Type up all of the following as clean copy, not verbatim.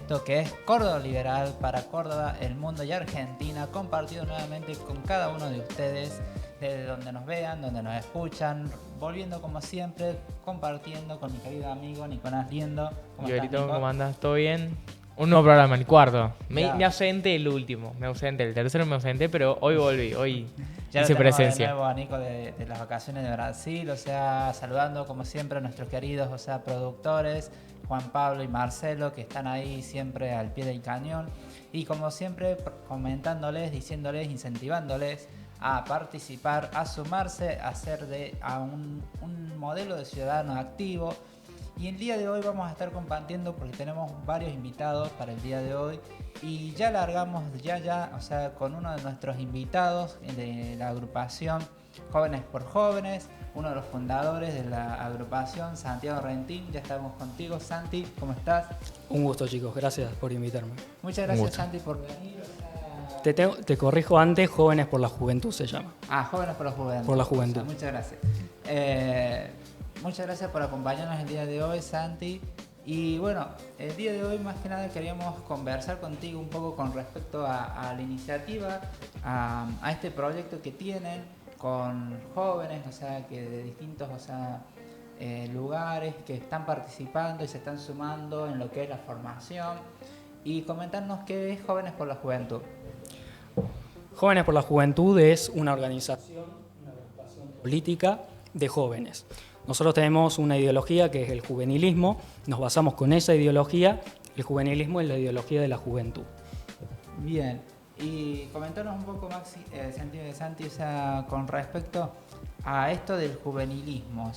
esto que es Córdoba Liberal para Córdoba, el mundo y Argentina, compartido nuevamente con cada uno de ustedes, desde donde nos vean, donde nos escuchan, volviendo como siempre, compartiendo con mi querido amigo Nicolás Liendo. ¿Cómo estás, Nico? ¿Cómo andas? ¿Todo bien? Un nuevo programa, el cuarto. Me ausenté el último, el tercero me ausenté, pero hoy volví, hoy ya hice presencia. De nuevo a Nico de las vacaciones de Brasil, saludando como siempre a nuestros queridos, productores, Juan Pablo y Marcelo, que están ahí siempre al pie del cañón. Y como siempre, comentándoles, diciéndoles, incentivándoles a participar, a sumarse, a un modelo de ciudadano activo. Y el día de hoy vamos a estar compartiendo porque tenemos varios invitados para el día de hoy. Y ya largamos con uno de nuestros invitados de la agrupación Jóvenes por Jóvenes, uno de los fundadores de la agrupación, Santiago Rentín. Ya estamos contigo, Santi, ¿cómo estás? Un gusto, chicos, gracias por invitarme. Muchas gracias, Santi, por venir. Te corrijo antes, Jóvenes por la Juventud se llama. Jóvenes por la Juventud. Por la Juventud. Muchas gracias. Muchas gracias por acompañarnos el día de hoy, Santi. Y bueno, el día de hoy más que nada queríamos conversar contigo un poco con respecto a la iniciativa, a este proyecto que tienen con jóvenes, que de distintos lugares que están participando y se están sumando en lo que es la formación. Y comentarnos qué es Jóvenes por la Juventud. Jóvenes por la Juventud es una organización política de jóvenes. Nosotros tenemos una ideología que es el juvenilismo, nos basamos con esa ideología, el juvenilismo es la ideología de la juventud. Bien, y comentarnos un poco, Maxi, Santi, con respecto a esto del juvenilismo,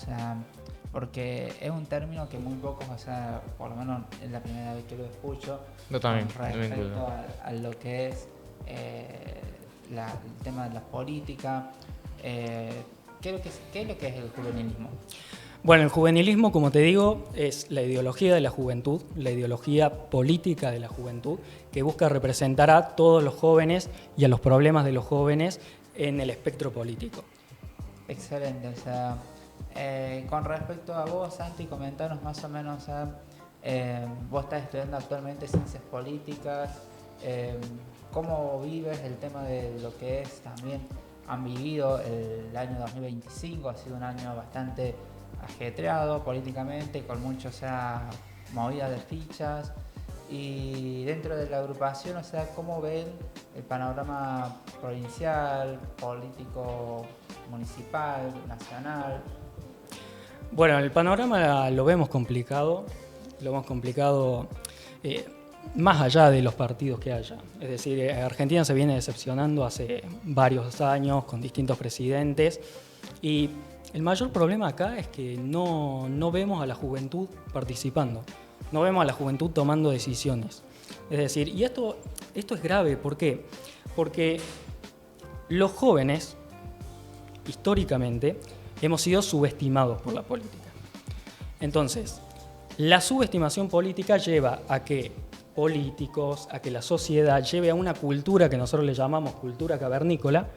porque es un término que muy pocos, por lo menos es la primera vez que lo escucho. Yo también. Con respecto a lo que es el tema de la política. ¿Qué es lo que es el juvenilismo? Bueno, el juvenilismo, como te digo, es la ideología de la juventud, la ideología política de la juventud, que busca representar a todos los jóvenes y a los problemas de los jóvenes en el espectro político. Excelente. Con respecto a vos, Santi, comentanos más o menos, vos estás estudiando actualmente ciencias políticas, ¿cómo vives el tema de lo que es también? Han vivido el año 2025, ha sido un año bastante ajetreado políticamente, con muchas movidas de fichas. Y dentro de la agrupación, ¿cómo ven el panorama provincial, político, municipal, nacional? Bueno, el panorama lo vemos complicado, más allá de los partidos que haya. Es decir, Argentina se viene decepcionando hace varios años con distintos presidentes y el mayor problema acá es que no vemos a la juventud participando, no vemos a la juventud tomando decisiones. Es decir, y esto es grave, ¿por qué? Porque los jóvenes, históricamente, hemos sido subestimados por la política. Entonces, la subestimación política lleva a que políticos, a que la sociedad lleve a una cultura que nosotros le llamamos cultura cavernícola,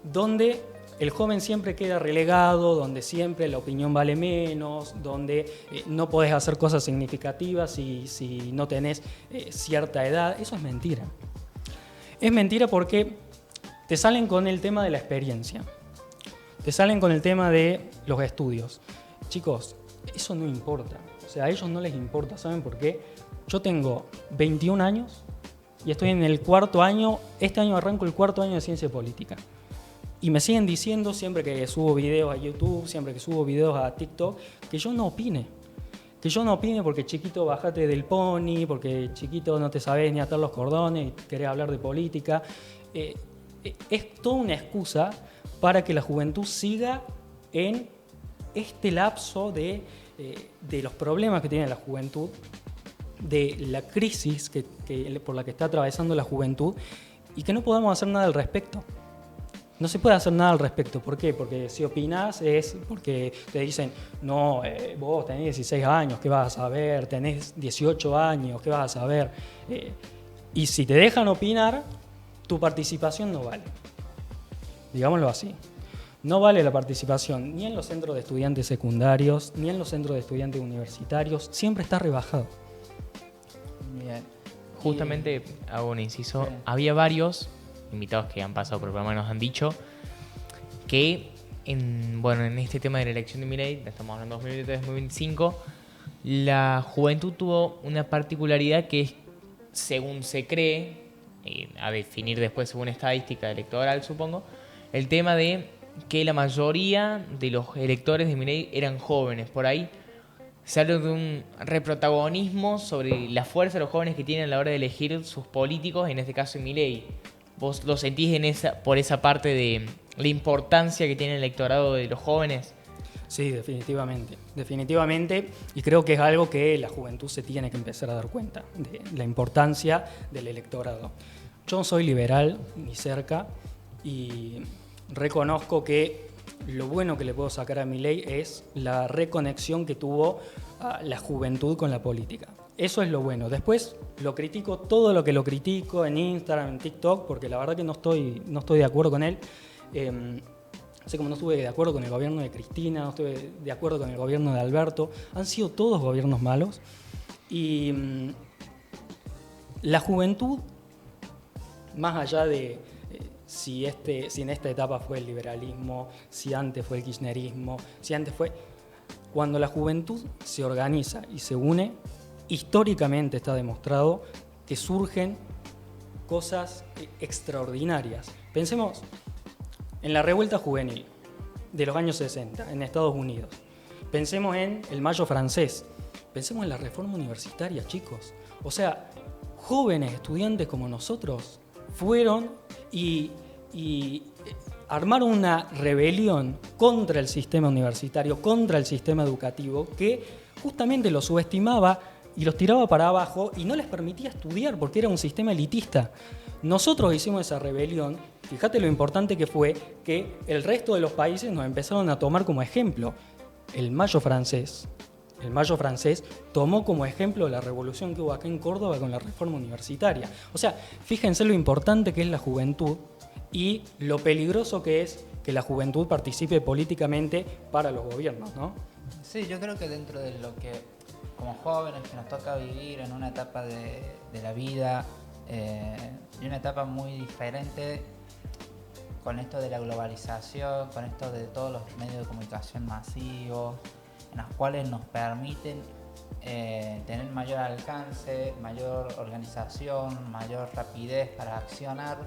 donde el joven siempre queda relegado, donde siempre la opinión vale menos, donde no podés hacer cosas significativas si no tenés cierta edad. Eso es mentira. Es mentira porque te salen con el tema de la experiencia, te salen con el tema de los estudios. Chicos, eso no importa. A ellos no les importa. ¿Saben por qué? Yo tengo 21 años y estoy en el cuarto año. Este año arranco el cuarto año de ciencia política. Y me siguen diciendo siempre que subo videos a YouTube, siempre que subo videos a TikTok, que yo no opine. Que yo no opine porque chiquito bajate del pony, porque chiquito no te sabés ni atar los cordones y querés hablar de política. Es toda una excusa para que la juventud siga en este lapso de los problemas que tiene la juventud, de la crisis por la que está atravesando la juventud y que no podamos hacer nada al respecto. No se puede hacer nada al respecto. ¿Por qué? Porque si opinás es porque te dicen, no, vos tenés 16 años, ¿qué vas a saber? Tenés 18 años, ¿qué vas a saber? Y si te dejan opinar, tu participación no vale. Digámoslo así. No vale la participación ni en los centros de estudiantes secundarios, ni en los centros de estudiantes universitarios. Siempre está rebajado. Bien. Justamente hago un inciso. Sí. Había varios invitados que han pasado por el programa y nos han dicho que en este tema de la elección de Milei, estamos hablando de 2023-2025, la juventud tuvo una particularidad que es, según se cree, a definir después según estadística electoral supongo, el tema de que la mayoría de los electores de Milei eran jóvenes. Por ahí se habla de un reprotagonismo sobre la fuerza de los jóvenes que tienen a la hora de elegir sus políticos, en este caso Milei. ¿Vos lo sentís por esa parte de la importancia que tiene el electorado de los jóvenes? Sí, definitivamente. Definitivamente. Y creo que es algo que la juventud se tiene que empezar a dar cuenta, de la importancia del electorado. Yo no soy liberal ni cerca y reconozco que lo bueno que le puedo sacar a Milei es la reconexión que tuvo la juventud con la política. Eso es lo bueno. Después lo critico, todo lo que lo critico en Instagram, en TikTok, porque la verdad que no estoy de acuerdo con él. Así como no estuve de acuerdo con el gobierno de Cristina, no estuve de acuerdo con el gobierno de Alberto. Han sido todos gobiernos malos. Y la juventud, más allá de si en esta etapa fue el liberalismo, si antes fue el kirchnerismo, cuando la juventud se organiza y se une, históricamente está demostrado que surgen cosas extraordinarias. Pensemos en la revuelta juvenil de los años 60 en Estados Unidos. Pensemos en el Mayo francés. Pensemos en la reforma universitaria, chicos. O sea, jóvenes estudiantes como nosotros fueron y armaron una rebelión contra el sistema universitario, contra el sistema educativo, que justamente los subestimaba y los tiraba para abajo y no les permitía estudiar porque era un sistema elitista. Nosotros hicimos esa rebelión, fíjate lo importante que fue que el resto de los países nos empezaron a tomar como ejemplo. El Mayo francés tomó como ejemplo la revolución que hubo acá en Córdoba con la reforma universitaria. O sea, fíjense lo importante que es la juventud y lo peligroso que es que la juventud participe políticamente para los gobiernos, ¿no? Sí, yo creo que dentro de lo que, como jóvenes, que nos toca vivir en una etapa de la vida, y una etapa muy diferente con esto de la globalización, con esto de todos los medios de comunicación masivos, en los cuales nos permiten tener mayor alcance, mayor organización, mayor rapidez para accionar.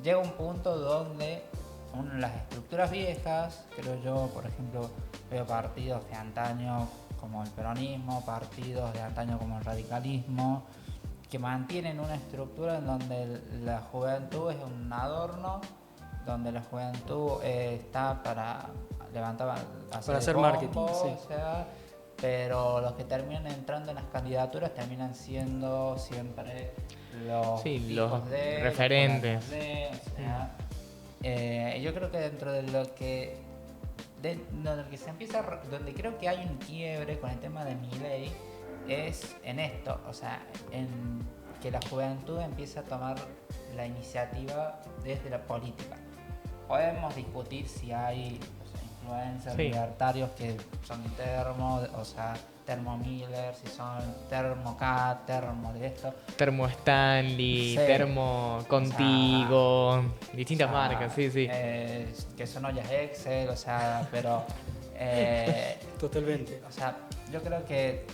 Llega un punto donde las estructuras viejas, creo yo, por ejemplo, veo partidos de antaño como el peronismo, partidos de antaño como el radicalismo, que mantienen una estructura en donde la juventud es un adorno, donde la juventud está para levantar, hacer marketing, sí. O sea, pero los que terminan entrando en las candidaturas terminan siendo siempre los referentes. Yo creo que dentro de lo que se empieza, donde creo que hay un quiebre con el tema de Milei, es en esto, o sea, en que la juventud empieza a tomar la iniciativa desde la política. Podemos discutir si hay influencers libertarios que son Termo Miller, si son Termo Cat, Termo de esto. Termo Stanley, Termo Contigo, distintas marcas, sí. Que son ollas Excel, pero... Totalmente. Yo creo que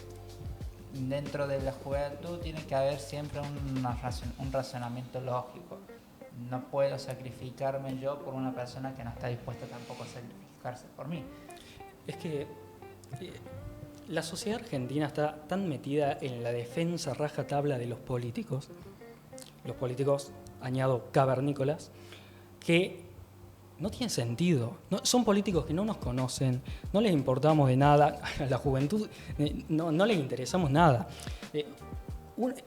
dentro de la juventud tiene que haber siempre un razonamiento lógico. No puedo sacrificarme yo por una persona que no está dispuesta tampoco a sacrificarse por mí. Es que la sociedad argentina está tan metida en la defensa rajatabla de los políticos, añado cavernícolas, que no tiene sentido. Son políticos que no nos conocen, no les importamos de nada, a la juventud no les interesamos nada.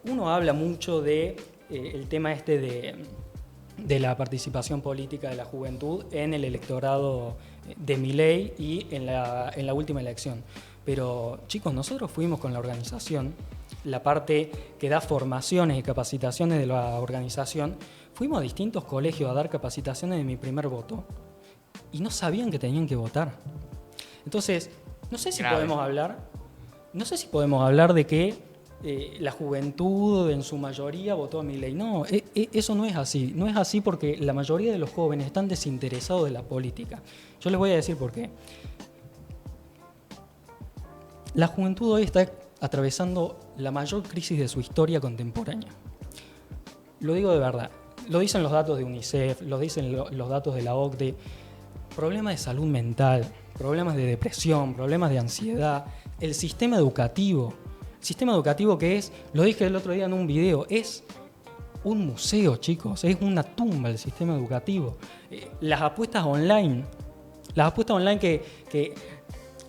Uno habla mucho de el tema de la participación política de la juventud en el electorado de Milei y en la última elección. Pero chicos, nosotros fuimos con la organización, la parte que da formaciones y capacitaciones de la organización, fuimos a distintos colegios a dar capacitaciones de mi primer voto y no sabían que tenían que votar. Entonces, no sé si podemos hablar de que la juventud en su mayoría votó a Milei. No, eso no es así. No es así porque la mayoría de los jóvenes están desinteresados de la política. Yo les voy a decir por qué. La juventud hoy está atravesando la mayor crisis de su historia contemporánea. Lo digo de verdad. Lo dicen los datos de UNICEF, lo dicen los datos de la OCDE. Problemas de salud mental, problemas de depresión, problemas de ansiedad. El sistema educativo que es, lo dije el otro día en un video, es un museo, chicos, es una tumba el sistema educativo. Las apuestas online que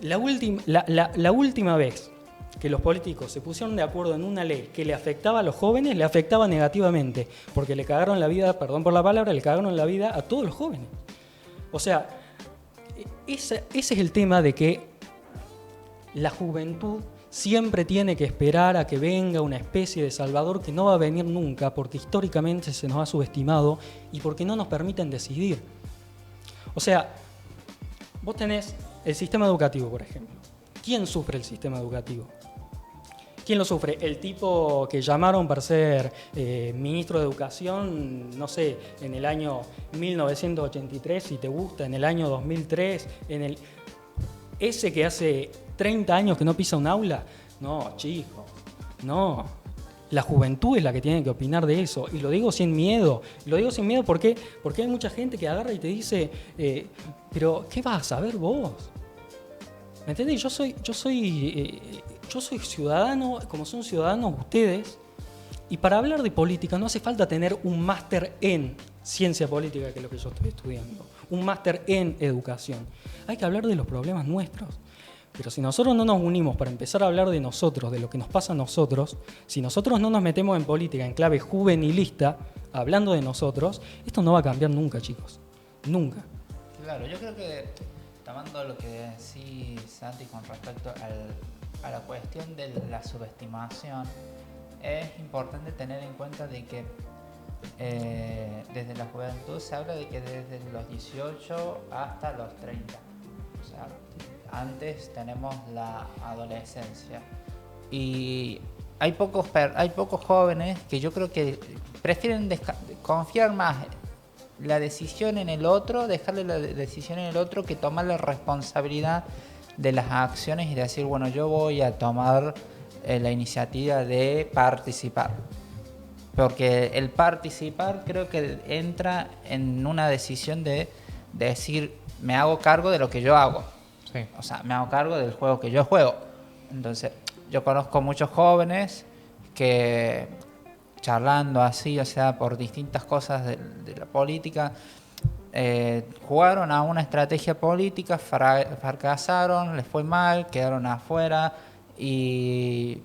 la última vez que los políticos se pusieron de acuerdo en una ley que le afectaba a los jóvenes, le afectaba negativamente, porque le cagaron la vida, perdón por la palabra, le cagaron la vida a todos los jóvenes. O sea, ese es el tema de que la juventud siempre tiene que esperar a que venga una especie de salvador que no va a venir nunca, porque históricamente se nos ha subestimado y porque no nos permiten decidir. O sea, vos tenés el sistema educativo, por ejemplo. ¿Quién sufre el sistema educativo? ¿Quién lo sufre? El tipo que llamaron para ser ministro de Educación, no sé, en el año 1983, si te gusta, en el año 2003, ese que hace 30 años que no pisa un aula. No, chicos, no. La juventud es la que tiene que opinar de eso. Y lo digo sin miedo. Lo digo sin miedo porque hay mucha gente que agarra y te dice, pero ¿qué vas a saber vos? ¿Me entendés? Yo soy ciudadano, como son ciudadanos ustedes, y para hablar de política no hace falta tener un máster en ciencia política, que es lo que yo estoy estudiando, un máster en educación. Hay que hablar de los problemas nuestros. Pero si nosotros no nos unimos para empezar a hablar de nosotros, de lo que nos pasa a nosotros, si nosotros no nos metemos en política en clave juvenilista, hablando de nosotros, esto no va a cambiar nunca, chicos. Nunca. Claro, yo creo que tomando lo que decís, Santi, con respecto a la cuestión de la subestimación, es importante tener en cuenta de que desde la juventud se habla de que desde los 18 hasta los 30. O sea, antes tenemos la adolescencia. Y hay pocos jóvenes que yo creo que prefieren confiar más la decisión en el otro, dejarle la decisión en el otro, que tomar la responsabilidad de las acciones y decir, bueno, yo voy a tomar la iniciativa de participar. Porque el participar creo que entra en una decisión de decir, me hago cargo de lo que yo hago. Sí. O sea, me hago cargo del juego que yo juego. Entonces, yo conozco muchos jóvenes que, charlando así, o sea, por distintas cosas de la política, jugaron a una estrategia política, fracasaron, les fue mal, quedaron afuera, y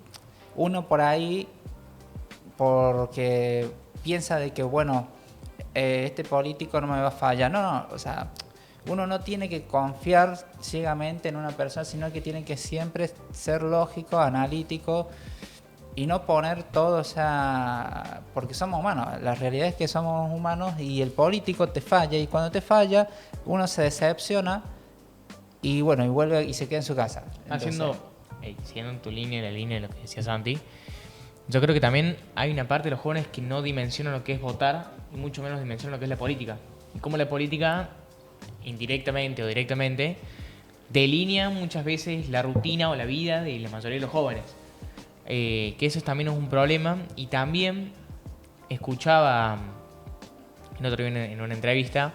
uno por ahí, porque piensa de que, bueno, este político no me va a fallar. No, o sea, uno no tiene que confiar ciegamente en una persona, sino que tiene que siempre ser lógico, analítico, y no poner todo, o sea, porque somos humanos. La realidad es que somos humanos y el político te falla, y cuando te falla, uno se decepciona y bueno, y vuelve y se queda en su casa. Entonces, siguiendo en tu línea, la línea de lo que decía Santi, yo creo que también hay una parte de los jóvenes que no dimensionan lo que es votar y mucho menos dimensionan lo que es la política. Y cómo la política, indirectamente o directamente, delinea muchas veces la rutina o la vida de la mayoría de los jóvenes. Que eso también es un problema. Y también escuchaba en una entrevista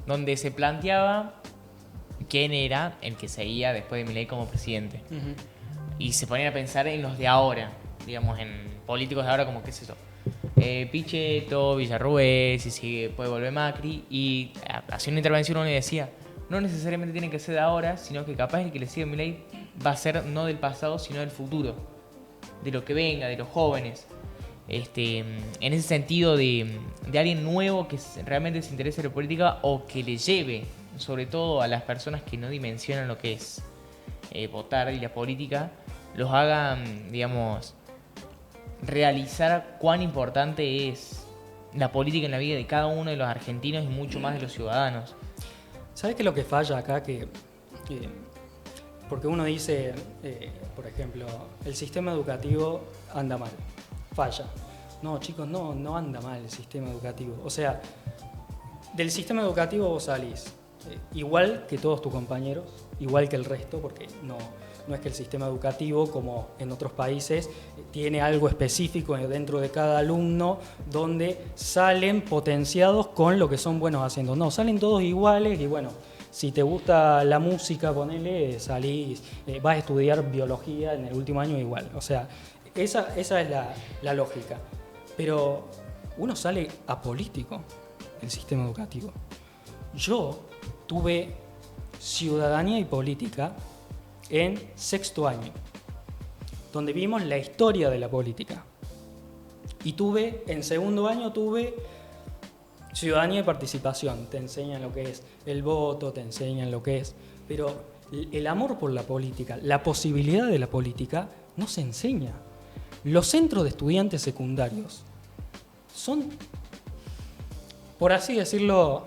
donde se planteaba quién era el que seguía después de Milei como presidente. Uh-huh. Y se ponían a pensar en los de ahora, digamos, en políticos de ahora, como qué es eso, Pichetto, Villarruel, si puede volver Macri. Y hacía una intervención donde decía, no necesariamente tiene que ser de ahora, sino que capaz el que le sigue a Milei va a ser no del pasado, sino del futuro, de lo que venga, de los jóvenes. En ese sentido de alguien nuevo que realmente se interese en la política, o que le lleve, sobre todo a las personas que no dimensionan lo que es votar y la política, los haga, digamos, realizar cuán importante es la política en la vida de cada uno de los argentinos y mucho más de los ciudadanos. ¿Sabes qué es lo que falla acá? Que porque uno dice, por ejemplo, el sistema educativo anda mal, falla. No, chicos, no anda mal el sistema educativo. O sea, del sistema educativo vos salís igual que todos tus compañeros, igual que el resto, porque no es que el sistema educativo, como en otros países, tiene algo específico dentro de cada alumno donde salen potenciados con lo que son buenos haciendo. No, salen todos iguales y bueno, si te gusta la música, ponele, salís, vas a estudiar biología en el último año igual. O sea, esa es la lógica. Pero uno sale apolítico del sistema educativo. Yo tuve ciudadanía y política en sexto año, donde vimos la historia de la política. Y en segundo año tuve ciudadanía y participación. Te enseñan lo que es el voto, te enseñan lo que es... Pero el amor por la política, la posibilidad de la política, no se enseña. Los centros de estudiantes secundarios son, por así decirlo,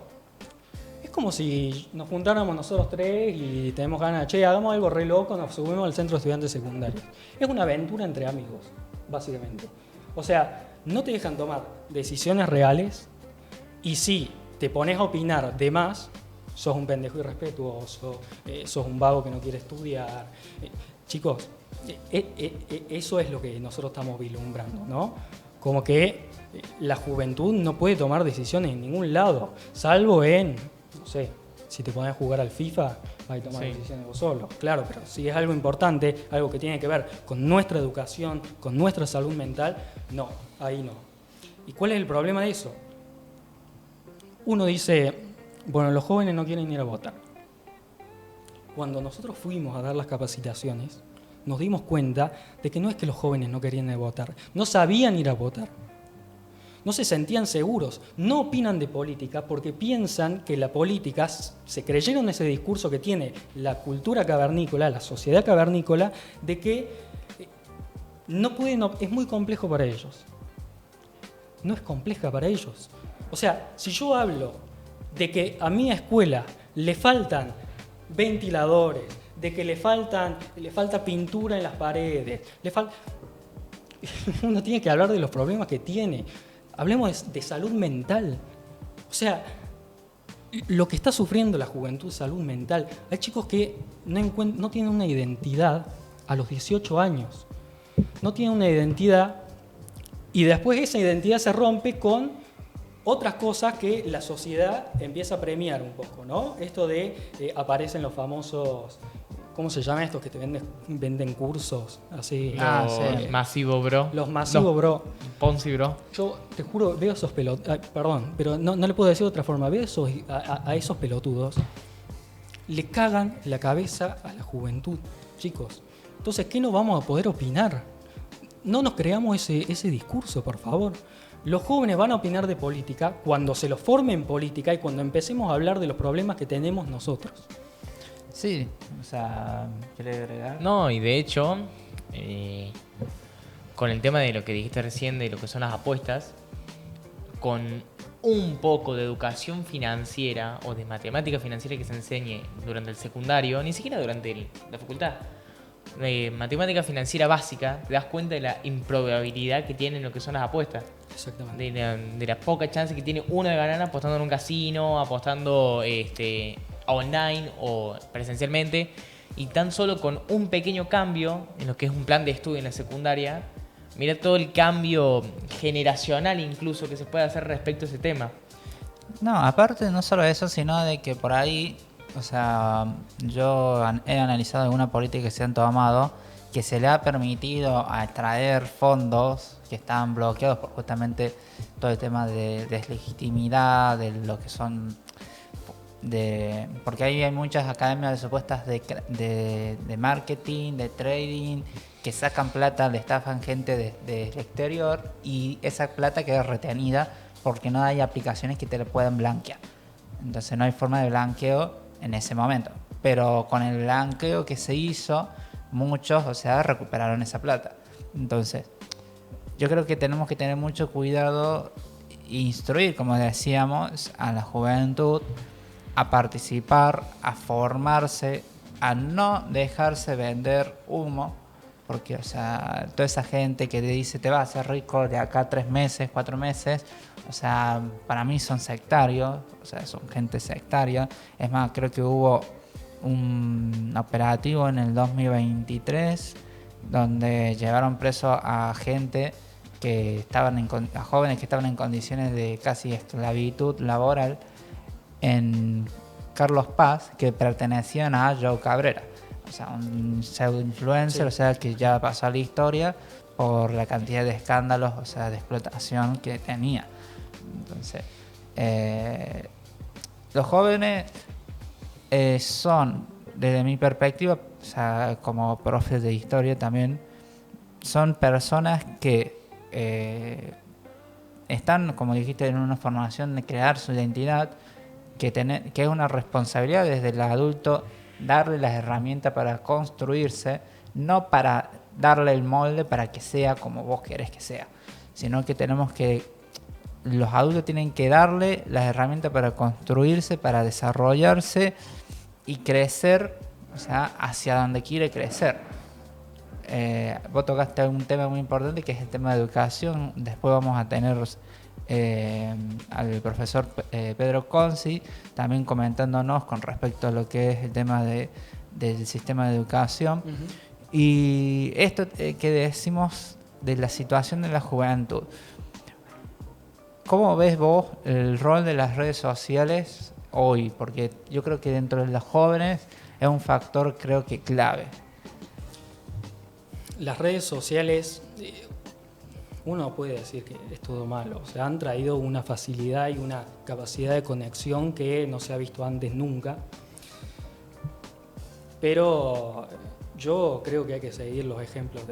es como si nos juntáramos nosotros tres y tenemos ganas, hagamos algo re loco, nos subimos al centro de estudiantes secundarios. Es una aventura entre amigos, básicamente. O sea, no te dejan tomar decisiones reales y si te pones a opinar de más, sos un pendejo irrespetuoso, sos un vago que no quiere estudiar. Chicos, eso es lo que nosotros estamos vislumbrando, ¿no? Como que la juventud no puede tomar decisiones en ningún lado, salvo en, no sé, si te pones a jugar al FIFA, vas a tomar decisiones vos solo. Claro, pero si es algo importante, algo que tiene que ver con nuestra educación, con nuestra salud mental, no, ahí no. ¿Y cuál es el problema de eso? Uno dice, bueno, los jóvenes no quieren ir a votar. Cuando nosotros fuimos a dar las capacitaciones, nos dimos cuenta de que no es que los jóvenes no querían ir a votar, no sabían ir a votar, no se sentían seguros, no opinan de política porque piensan que la política, se creyeron ese discurso que tiene la cultura cavernícola, la sociedad cavernícola, de que no pueden, es muy complejo para ellos. No es compleja para ellos. O sea, si yo hablo de que a mi escuela le faltan ventiladores, de que le falta pintura en las paredes, uno tiene que hablar de los problemas que tiene. Hablemos de salud mental. O sea, lo que está sufriendo la juventud, salud mental. Hay chicos que no tienen una identidad a los 18 años. No tienen una identidad y después esa identidad se rompe con otras cosas que la sociedad empieza a premiar un poco, ¿no? Esto de aparecen los famosos, ¿cómo se llama estos que te venden cursos? Así. Los Masivo Bro. Los Masivo Bro. Ponzi Bro. Yo te juro, veo esos pelotudos, perdón, pero no le puedo decir de otra forma, veo a esos pelotudos, le cagan la cabeza a la juventud, chicos. Entonces, ¿qué no vamos a poder opinar? No nos creamos ese discurso, por favor. Los jóvenes van a opinar de política cuando se los forme en política y cuando empecemos a hablar de los problemas que tenemos nosotros. Sí, o sea, ¿querés agregar? No, y de hecho, con el tema de lo que dijiste recién, de lo que son las apuestas, con un poco de educación financiera o de matemática financiera que se enseñe durante el secundario, ni siquiera durante la facultad, matemática financiera básica, te das cuenta de la improbabilidad que tienen lo que son las apuestas. Exactamente. De la poca chance que tiene uno de ganar apostando en un casino, apostando online o presencialmente, y tan solo con un pequeño cambio en lo que es un plan de estudio en la secundaria, mira todo el cambio generacional incluso que se puede hacer respecto a ese tema. No, aparte no solo eso, sino de que por ahí, o sea, yo he analizado alguna política que se han tomado que se le ha permitido atraer fondos que estaban bloqueados por justamente todo el tema de deslegitimidad, de lo que son... porque ahí hay muchas academias de supuestas de marketing, de trading, que sacan plata, le estafan gente del exterior y esa plata queda retenida porque no hay aplicaciones que te la puedan blanquear. Entonces no hay forma de blanqueo en ese momento. Pero con el blanqueo que se hizo, muchos, o sea, recuperaron esa plata. Entonces, yo creo que tenemos que tener mucho cuidado e instruir, como decíamos, a la juventud a participar, a formarse a no dejarse vender humo, porque, o sea, toda esa gente que te dice te vas a hacer rico de acá 3 meses, 4 meses, o sea, para mí son sectarios, o sea, son gente sectaria. Es más, creo que hubo un operativo en el 2023 donde llevaron preso a gente que estaban a jóvenes que estaban en condiciones de casi esclavitud laboral en Carlos Paz, que pertenecían a Joe Cabrera, o sea, un pseudo influencer, sí. O sea, que ya pasó a la historia por la cantidad de escándalos, o sea, de explotación que tenía. Entonces, los jóvenes son, desde mi perspectiva, o sea, como profe de historia también, son personas que están, como dijiste, en una formación de crear su identidad, que es una responsabilidad desde el adulto darle las herramientas para construirse, no para darle el molde para que sea como vos querés que sea, sino que los adultos tienen que darle las herramientas para construirse, para desarrollarse y crecer, o sea, hacia donde quiere crecer. Vos tocaste un tema muy importante que es el tema de educación. Después vamos a tener al profesor Pedro Consi también comentándonos con respecto a lo que es el tema del sistema de educación. Uh-huh. Y esto que decimos de la situación de la juventud. ¿Cómo ves vos el rol de las redes sociales hoy? Porque yo creo que dentro de los jóvenes es un factor, creo que clave. Las redes sociales, uno puede decir que es todo malo. O sea, han traído una facilidad y una capacidad de conexión que no se ha visto antes nunca. Pero yo creo que hay que seguir los ejemplos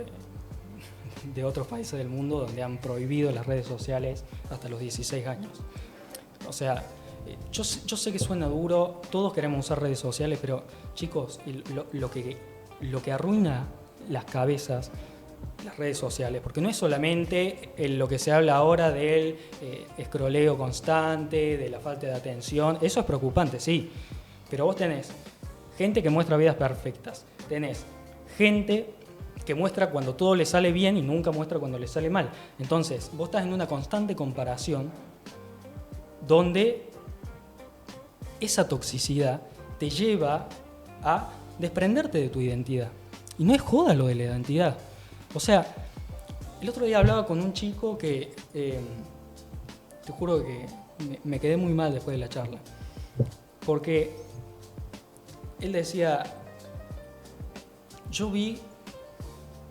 de otros países del mundo donde han prohibido las redes sociales hasta los 16 años. O sea, yo sé que suena duro, todos queremos usar redes sociales, pero chicos, lo que arruina las cabezas, las redes sociales, porque no es solamente lo que se habla ahora del escroleo constante, de la falta de atención, eso es preocupante, sí, pero vos tenés gente que muestra vidas perfectas, tenés gente que muestra cuando todo le sale bien y nunca muestra cuando le sale mal. Entonces, vos estás en una constante comparación donde esa toxicidad te lleva a desprenderte de tu identidad. Y no es joda lo de la identidad. O sea, el otro día hablaba con un chico que, te juro que me quedé muy mal después de la charla. Porque él decía, yo vi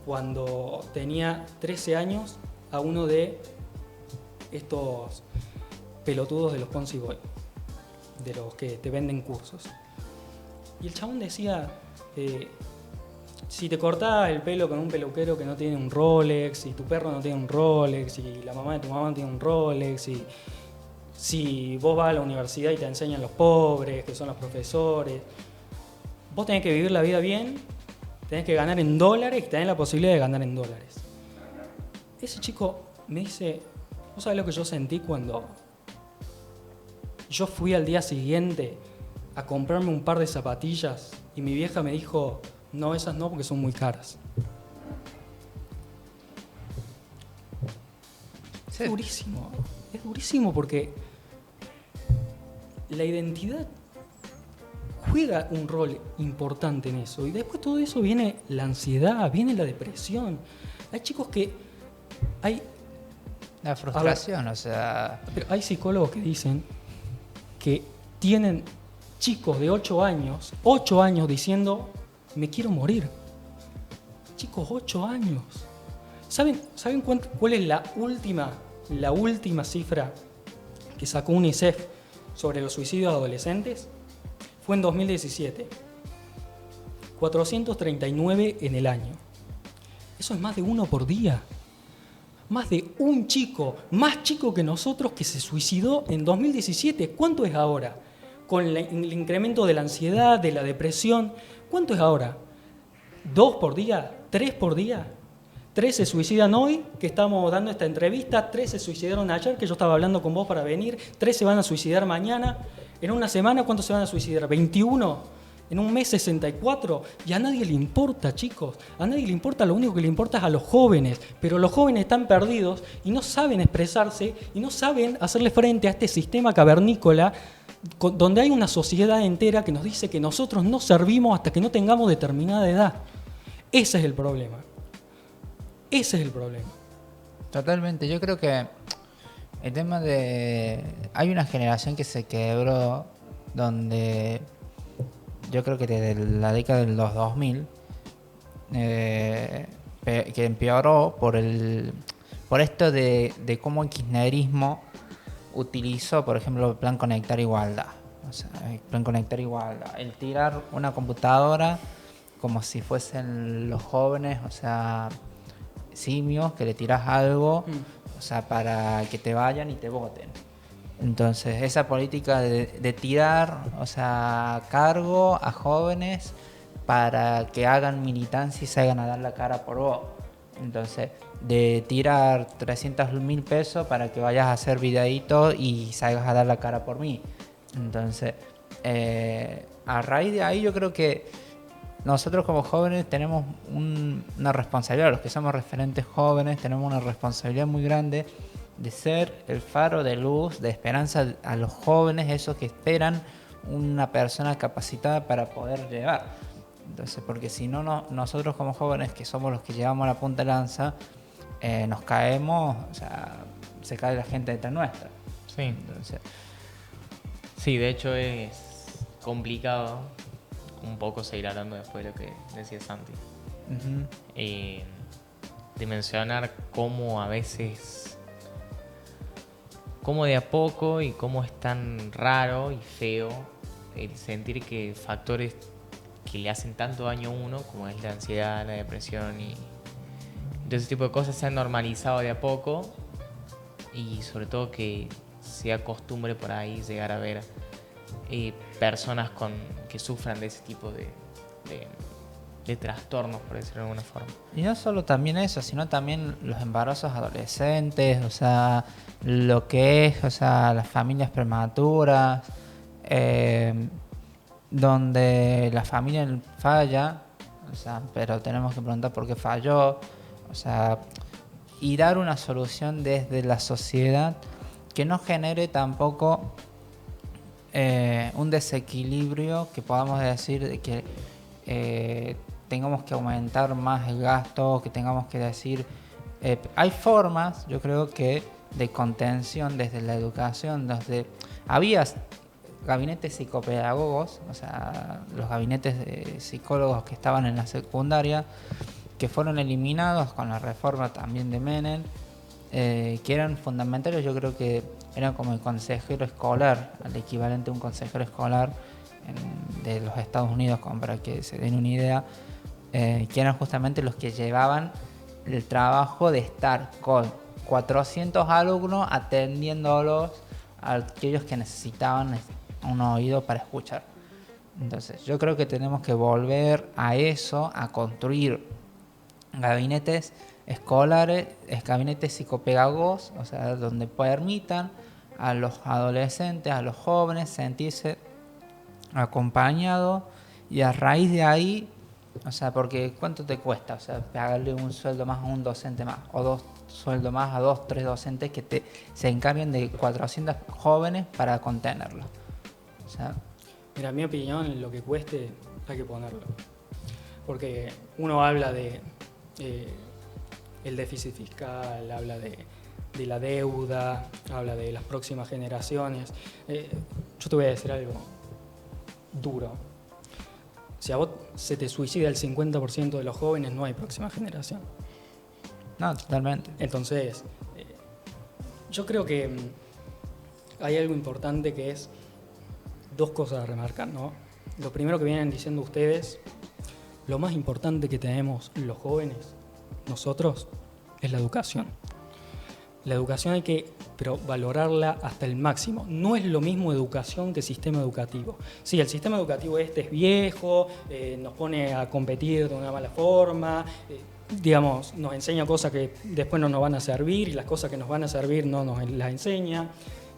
cuando tenía 13 años a uno de estos pelotudos de los Ponzi Boy, de los que te venden cursos. Y el chabón decía, si te cortás el pelo con un peluquero que no tiene un Rolex, y tu perro no tiene un Rolex, y la mamá de tu mamá no tiene un Rolex, y si vos vas a la universidad y te enseñan los pobres, que son los profesores, vos tenés que vivir la vida bien, tenés que ganar en dólares y tenés la posibilidad de ganar en dólares. Ese chico me dice, ¿vos sabés lo que yo sentí cuando yo fui al día siguiente a comprarme un par de zapatillas y mi vieja me dijo, no, esas no, porque son muy caras? Sí. Es durísimo porque la identidad juega un rol importante en eso. Y después de todo eso viene la ansiedad, viene la depresión. Hay chicos que hay... La frustración, o sea... Pero hay psicólogos que dicen que tienen chicos de 8 años diciendo, me quiero morir. Chicos, 8 años. ¿Saben cuál es la última cifra que sacó UNICEF sobre los suicidios adolescentes? Fue en 2017. 439 en el año. Eso es más de uno por día. Más de un chico, más chico que nosotros, que se suicidó en 2017. ¿Cuánto es ahora? Con el incremento de la ansiedad, de la depresión. ¿Cuánto es ahora? ¿2 por día? ¿3 por día? 3 se suicidan hoy, que estamos dando esta entrevista. 3 se suicidaron ayer, que yo estaba hablando con vos para venir. 3 se van a suicidar mañana. En una semana, ¿cuántos se van a suicidar? 21. en un mes 64 y a nadie le importa, chicos. A nadie le importa, lo único que le importa es a los jóvenes. Pero los jóvenes están perdidos y no saben expresarse y no saben hacerle frente a este sistema cavernícola donde hay una sociedad entera que nos dice que nosotros no servimos hasta que no tengamos determinada edad. Ese es el problema. Ese es el problema. Totalmente, yo creo que el tema de... Hay una generación que se quebró donde yo creo que desde la década de los 2000 que empeoró por esto de cómo el kirchnerismo utilizó, por ejemplo, el plan Conectar Igualdad. O sea, el plan Conectar Igualdad. El tirar una computadora como si fuesen los jóvenes, o sea, simios, que le tiras algo, o sea, para que te vayan y te voten. Entonces, esa política de tirar, o sea, cargo a jóvenes para que hagan militancia y salgan a dar la cara por vos. Entonces, de tirar 300.000 pesos para que vayas a hacer videitos y salgas a dar la cara por mí. Entonces, a raíz de ahí yo creo que nosotros como jóvenes tenemos una responsabilidad, los que somos referentes jóvenes tenemos una responsabilidad muy grande de ser el faro de luz, de esperanza a los jóvenes, esos que esperan una persona capacitada para poder llevar. Entonces, porque si no, nosotros como jóvenes, que somos los que llevamos la punta de lanza, nos caemos, o sea, se cae la gente detrás nuestra. Sí. Entonces, Sí, de hecho es complicado un poco seguir hablando después de lo que decía Santi. De mencionar cómo a veces, cómo de a poco y cómo es tan raro y feo el sentir que factores que le hacen tanto daño a uno, como es la ansiedad, la depresión y todo ese tipo de cosas, se han normalizado de a poco y sobre todo que sea costumbre por ahí llegar a ver personas que sufran de ese tipo de trastornos, por decirlo de alguna forma. y no solo también eso, sino también los embarazos adolescentes, o sea, lo que es, o sea, las familias prematuras, donde la familia falla, o sea, pero tenemos que preguntar por qué falló, o sea, y dar una solución desde la sociedad que no genere tampoco un desequilibrio, que podamos decir de que tengamos que aumentar más el gasto, que tengamos que decir... hay formas, yo creo que, de contención desde la educación, había gabinetes psicopedagogos, o sea, los gabinetes de psicólogos que estaban en la secundaria, que fueron eliminados con la reforma también de Menem, que eran fundamentales. Yo creo que eran como el consejero escolar, el equivalente a un consejero escolar de los Estados Unidos, como para que se den una idea, que eran justamente los que llevaban el trabajo de estar con 400 alumnos atendiéndolos a aquellos que necesitaban un oído para escuchar. Entonces, yo creo que tenemos que volver a eso, a construir gabinetes escolares, gabinetes psicopedagogos, o sea, donde permitan a los adolescentes, a los jóvenes sentirse acompañados, y a raíz de ahí, o sea, porque ¿cuánto te cuesta? O sea, pagarle un sueldo más a un docente más, o 2 sueldos más a 2, 3 docentes que se encarguen de 400 jóvenes para contenerlos. O sea, mira, en mi opinión, lo que cueste hay que ponerlo. Porque uno habla de el déficit fiscal, habla de la deuda, habla de las próximas generaciones. Yo te voy a decir algo duro. Si a vos se te suicida el 50% de los jóvenes, no hay próxima generación. no, totalmente. Entonces, yo creo que hay algo importante que es dos cosas a remarcar, ¿no? Lo primero que vienen diciendo ustedes, lo más importante que tenemos los jóvenes, nosotros, es la educación. La educación hay que valorarla hasta el máximo. No es lo mismo educación que sistema educativo. Sí, el sistema educativo es viejo, nos pone a competir de una mala forma, digamos, nos enseña cosas que después no nos van a servir y las cosas que nos van a servir no nos las enseña.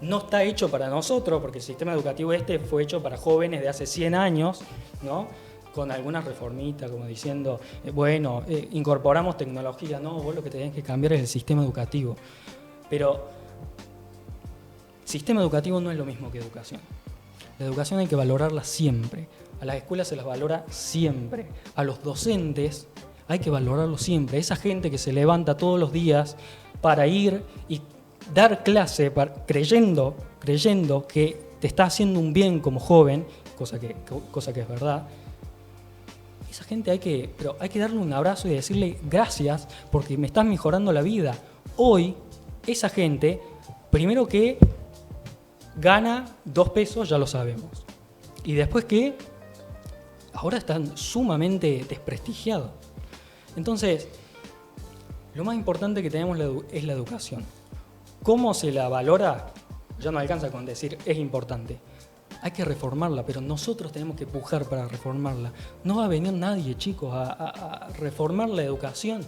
no está hecho para nosotros, porque el sistema educativo este fue hecho para jóvenes de hace 100 años, ¿no? Con algunas reformitas, como diciendo, incorporamos tecnología. No, vos lo que tenés que cambiar es el sistema educativo. Pero sistema educativo no es lo mismo que educación. La educación hay que valorarla siempre. A las escuelas se las valora siempre. A los docentes hay que valorarlo siempre. Esa gente que se levanta todos los días para ir y dar clase creyendo que te está haciendo un bien como joven, cosa que es verdad. Esa gente hay que darle un abrazo y decirle gracias porque me estás mejorando la vida. Hoy, esa gente, primero que gana 2 pesos, ya lo sabemos. Y después que ahora están sumamente desprestigiados. Entonces, lo más importante que tenemos es la educación. ¿Cómo se la valora? Ya no alcanza con decir es importante. Hay que reformarla, pero nosotros tenemos que pujar para reformarla. No va a venir nadie, chicos, a reformar la educación.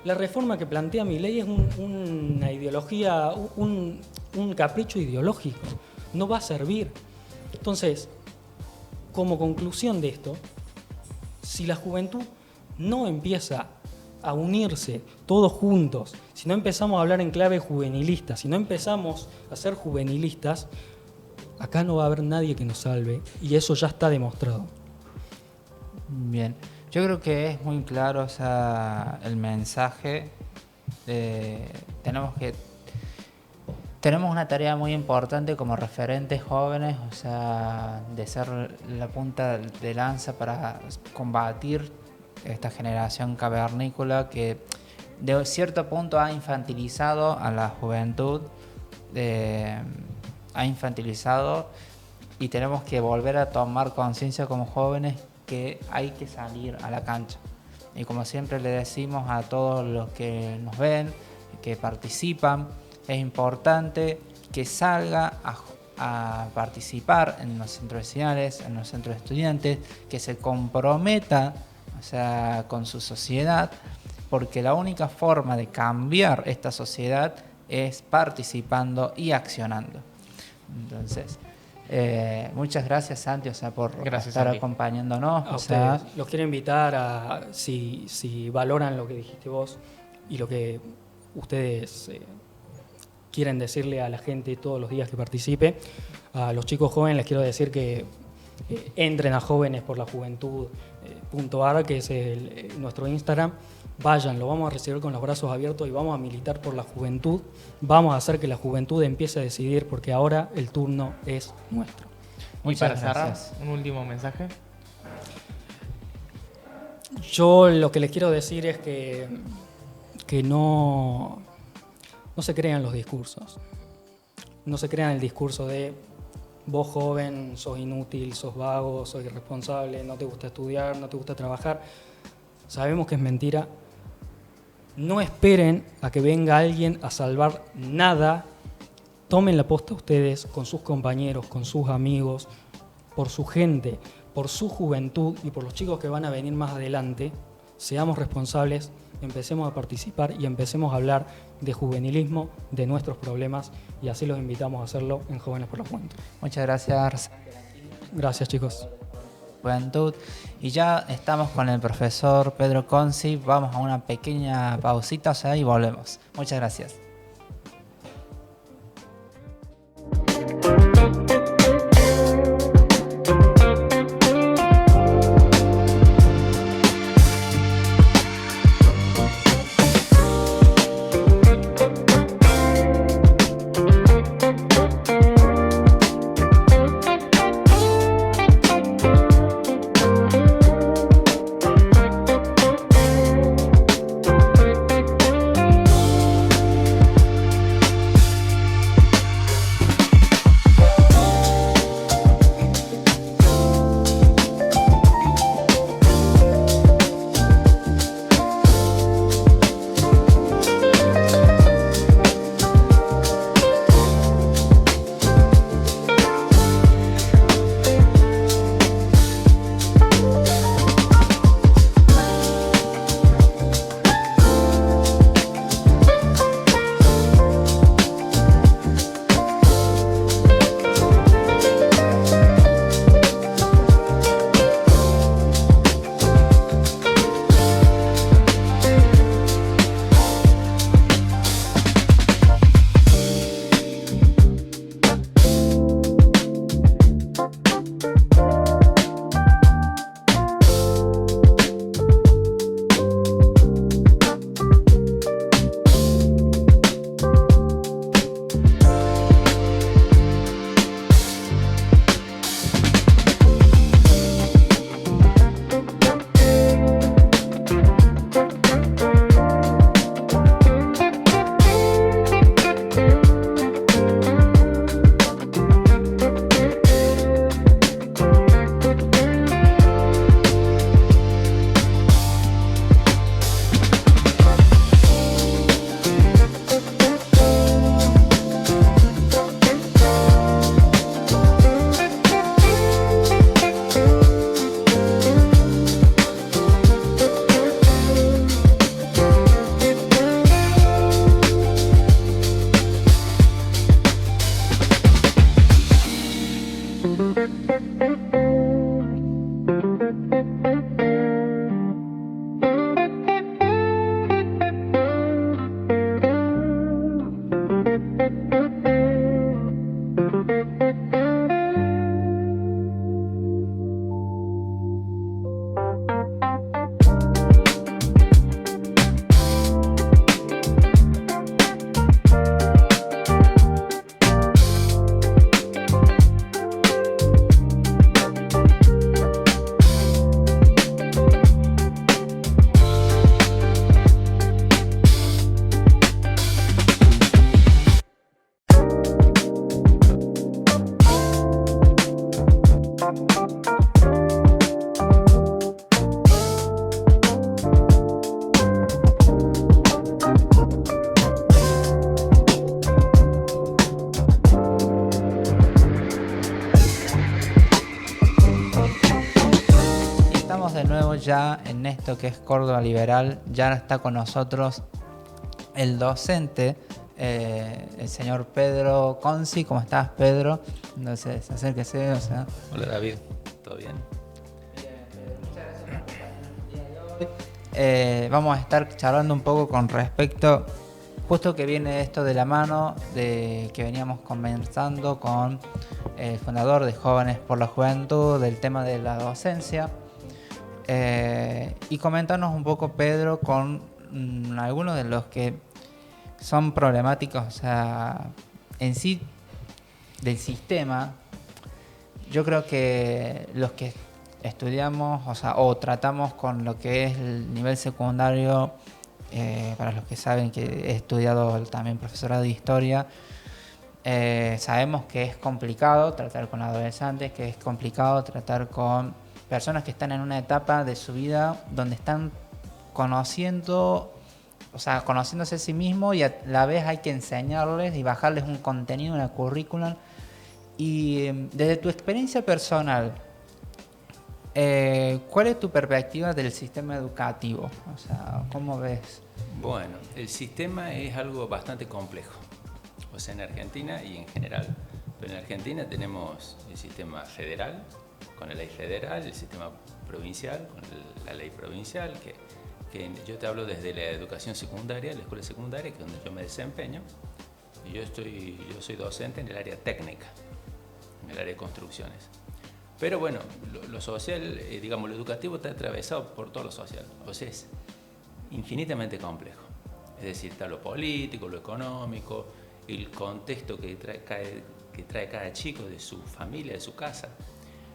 La reforma que plantea mi ley es una ideología, un capricho ideológico. No va a servir. Entonces, como conclusión de esto, si la juventud no empieza a unirse todos juntos, si no empezamos a hablar en clave juvenilista, si no empezamos a ser juvenilistas, acá no va a haber nadie que nos salve y eso ya está demostrado. Bien, yo creo que es muy claro, o sea, el mensaje. Tenemos una tarea muy importante como referentes jóvenes, o sea, de ser la punta de lanza para combatir esta generación cavernícola que de cierto punto ha infantilizado a la juventud, ha infantilizado, y tenemos que volver a tomar conciencia como jóvenes que hay que salir a la cancha. Y como siempre le decimos a todos los que nos ven, que participan, es importante que salga a participar en los centros vecinales, en los centros de estudiantes, que se comprometa, o sea, con su sociedad, porque la única forma de cambiar esta sociedad es participando y accionando. Entonces, muchas gracias, Santi, o sea, por estar acompañándonos. A ustedes. Los quiero invitar a, si valoran lo que dijiste vos y lo que ustedes quieren decirle a la gente todos los días que participe, a los chicos jóvenes les quiero decir que entren a Jóvenes por la Juventud.ar, que es nuestro Instagram. Vayan, lo vamos a recibir con los brazos abiertos y vamos a militar por la juventud. Vamos a hacer que la juventud empiece a decidir, porque ahora el turno es nuestro. Muchas gracias. Un último mensaje. Yo lo que les quiero decir es que no se crean los discursos. No se crean el discurso de vos joven, sos inútil, sos vago, sos irresponsable, no te gusta estudiar, no te gusta trabajar. Sabemos que es mentira. No esperen a que venga alguien a salvar nada. Tomen la posta ustedes con sus compañeros, con sus amigos, por su gente, por su juventud y por los chicos que van a venir más adelante. Seamos responsables, empecemos a participar y empecemos a hablar de juvenilismo, de nuestros problemas, y así los invitamos a hacerlo en Jóvenes por la Juventud. Muchas gracias. Gracias, chicos. Juventud. Y ya estamos con el profesor Pedro Consi. Vamos a una pequeña pausita, o sea, y volvemos. Muchas gracias. tenemos de nuevo ya en esto que es Córdoba Liberal, ya está con nosotros el docente, el señor Pedro Conci. ¿Cómo estás, Pedro? Entonces, acérquese, o sea. Hola, David, ¿todo bien? Muchas gracias por acompañarnos el día de hoy. Vamos a estar charlando un poco con respecto, justo que viene esto de la mano de que veníamos conversando con el fundador de Jóvenes por la Juventud, del tema de la docencia. Y comentarnos un poco, Pedro, con algunos de los que son problemáticos, o sea, en sí, del sistema. Yo creo que los que estudiamos, o sea, o tratamos con lo que es el nivel secundario, para los que saben que he estudiado también profesorado de historia, sabemos que es complicado tratar con adolescentes, que es complicado tratar con personas que están en una etapa de su vida donde están conociendo, o sea, conociéndose a sí mismos, y a la vez hay que enseñarles y bajarles un contenido, una currículum. Y desde tu experiencia personal, ¿cuál es tu perspectiva del sistema educativo? O sea, ¿cómo ves? Bueno, el sistema es algo bastante complejo, o sea, en Argentina y en general. Pero en Argentina tenemos el sistema federal, con la ley federal, el sistema provincial, con la ley provincial, que yo te hablo desde la educación secundaria, la escuela secundaria, que es donde yo me desempeño. Y yo soy docente en el área técnica, en el área de construcciones. Pero bueno, lo social, digamos, lo educativo está atravesado por todo lo social. O sea, es infinitamente complejo. Es decir, está lo político, lo económico, el contexto que trae cada chico de su familia, de su casa.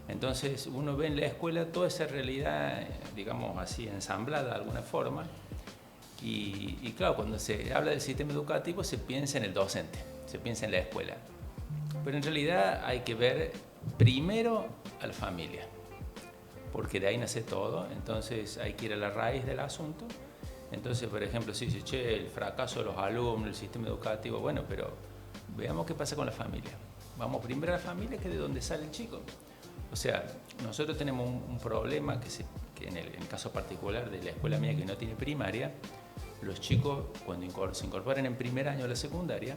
Entonces uno ve en la escuela toda esa realidad, digamos así, ensamblada de alguna forma. Y claro, cuando se habla del sistema educativo se piensa en el docente, se piensa en la escuela. Pero en realidad hay que ver primero a la familia, porque de ahí nace todo. Entonces hay que ir a la raíz del asunto. Entonces, por ejemplo, si dice, che, el fracaso de los alumnos, el sistema educativo, bueno, pero veamos qué pasa con la familia. Vamos primero a la familia, que es de donde sale el chico. O sea, nosotros tenemos un problema que en el caso particular de la escuela mía, que no tiene primaria, los chicos cuando se incorporan en primer año a la secundaria,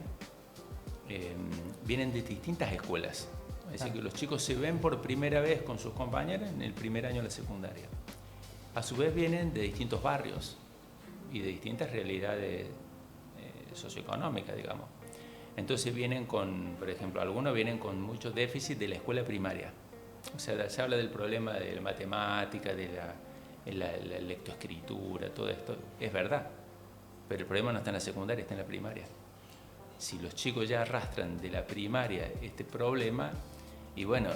vienen de distintas escuelas. Es decir, que los chicos se ven por primera vez con sus compañeros en el primer año de la secundaria. A su vez vienen de distintos barrios y de distintas realidades socioeconómicas, digamos. Entonces vienen con, por ejemplo, algunos vienen con mucho déficit de la escuela primaria. O sea, se habla del problema de la matemática, de la lectoescritura, todo esto. Es verdad, pero el problema no está en la secundaria, está en la primaria. Si los chicos ya arrastran de la primaria este problema, y bueno,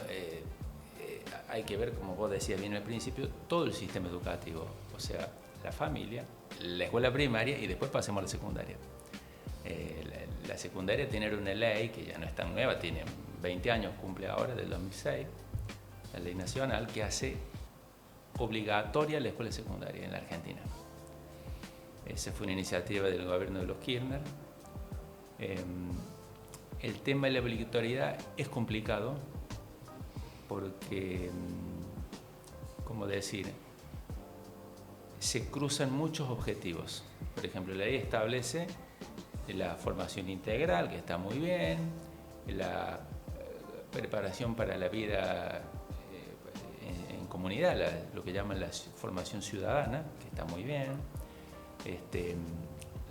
hay que ver, como vos decías bien al principio, todo el sistema educativo. O sea, la familia, la escuela primaria y después pasemos a la secundaria. La secundaria tiene una ley que ya no es tan nueva, tiene 20 años, cumple ahora, del 2006, la ley nacional que hace obligatoria la escuela secundaria en la Argentina. Esa fue una iniciativa del gobierno de los Kirchner. El tema de la obligatoriedad es complicado porque, ¿cómo decir? Se cruzan muchos objetivos. Por ejemplo, la ley establece la formación integral, que está muy bien, la preparación para la vida en comunidad, lo que llaman la formación ciudadana, que está muy bien,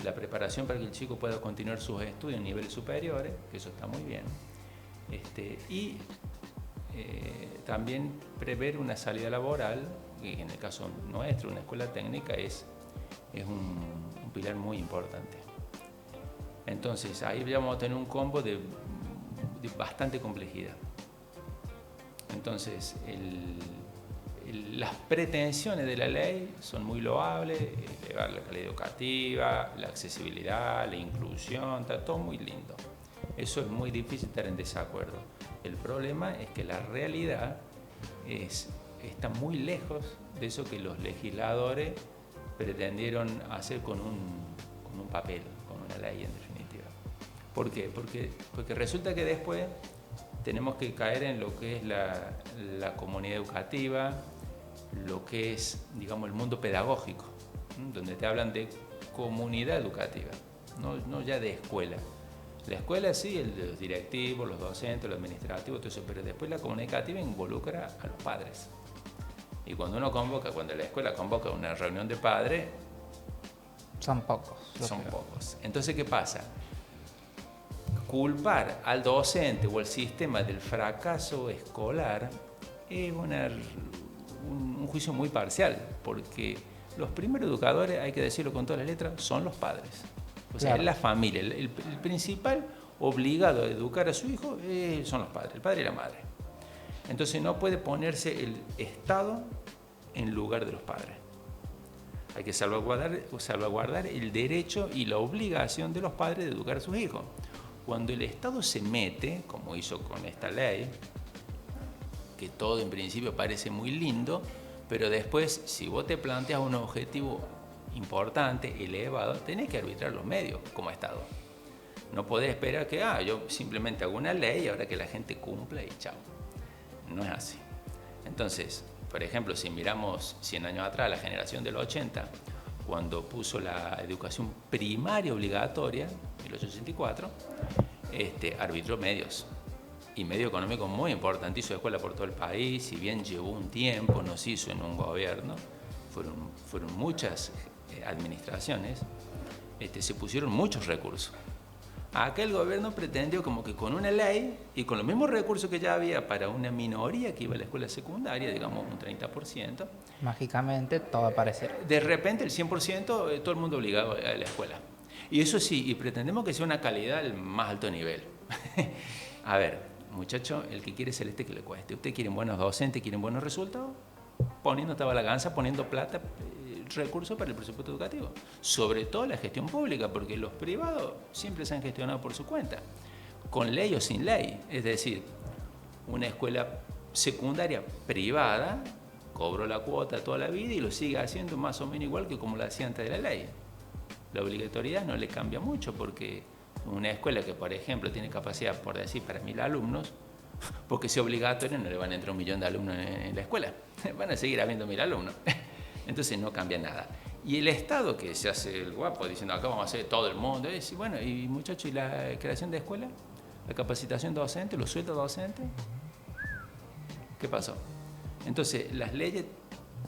la preparación para que el chico pueda continuar sus estudios en niveles superiores, que eso está muy bien, y también prever una salida laboral, que en el caso nuestro, una escuela técnica, es un pilar muy importante. Entonces, ahí vamos a tener un combo de bastante complejidad. Entonces, las pretensiones de la ley son muy loables: elevar la calidad educativa, la accesibilidad, la inclusión, está todo muy lindo. Eso es muy difícil estar en desacuerdo. El problema es que la realidad está muy lejos de eso que los legisladores pretendieron hacer con un papel, con una ley en definitiva. ¿Por qué? Porque resulta que después tenemos que caer en lo que es la comunidad educativa, lo que es, digamos, el mundo pedagógico, donde te hablan de comunidad educativa, no ya de escuela. La escuela sí, los directivos, los docentes, los administrativos, todo eso, pero después la comunidad educativa involucra a los padres. Y cuando la escuela convoca una reunión de padres, Son pocos. son pocos. Entonces, ¿qué pasa? Culpar al docente o al sistema del fracaso escolar es un juicio muy parcial, porque los primeros educadores, hay que decirlo con todas las letras, son los padres. O sea, Claro. es la familia. El principal obligado a educar a su hijo son los padres, el padre y la madre. Entonces no puede ponerse el Estado en lugar de los padres. Hay que salvaguardar el derecho y la obligación de los padres de educar a sus hijos. Cuando el Estado se mete, como hizo con esta ley, que todo en principio parece muy lindo, pero después, si vos te planteas un objetivo importante, elevado, tenés que arbitrar los medios como Estado. No podés esperar que yo simplemente hago una ley y ahora que la gente cumpla y chao. No es así. Entonces, por ejemplo, si miramos 100 años atrás, la generación del 80, cuando puso la educación primaria obligatoria, 1884, arbitró medios. Y medio económico muy importante, hizo escuela por todo el país, si bien llevó un tiempo, no se hizo en un gobierno, fueron muchas administraciones, se pusieron muchos recursos. Aquel gobierno pretendió como que con una ley y con los mismos recursos que ya había para una minoría que iba a la escuela secundaria, digamos un 30%, Mágicamente todo apareció. de repente el 100% todo el mundo obligado a la escuela. Y eso sí, y pretendemos que sea una calidad al más alto nivel. A ver, muchacho, el que quiere celeste que le cueste. ¿Usted quiere buenos docentes, quieren buenos resultados? Poniendo tabalaganza, poniendo plata, recursos para el presupuesto educativo. Sobre todo la gestión pública, porque los privados siempre se han gestionado por su cuenta, con ley o sin ley. Es decir, una escuela secundaria privada cobró la cuota toda la vida y lo sigue haciendo más o menos igual que como lo hacía antes de la ley. La obligatoriedad no le cambia mucho porque una escuela que, por ejemplo, tiene capacidad, por decir, para 1000 alumnos, porque sea obligatorio no le van a entrar 1 millón de alumnos en la escuela. Van a seguir habiendo 1000 alumnos. Entonces no cambia nada. Y el Estado que se hace el guapo diciendo acá vamos a hacer todo el mundo, y bueno, y muchachos, ¿y la creación de escuela? ¿La capacitación docente? ¿Los sueldos docentes? ¿Qué pasó? Entonces las leyes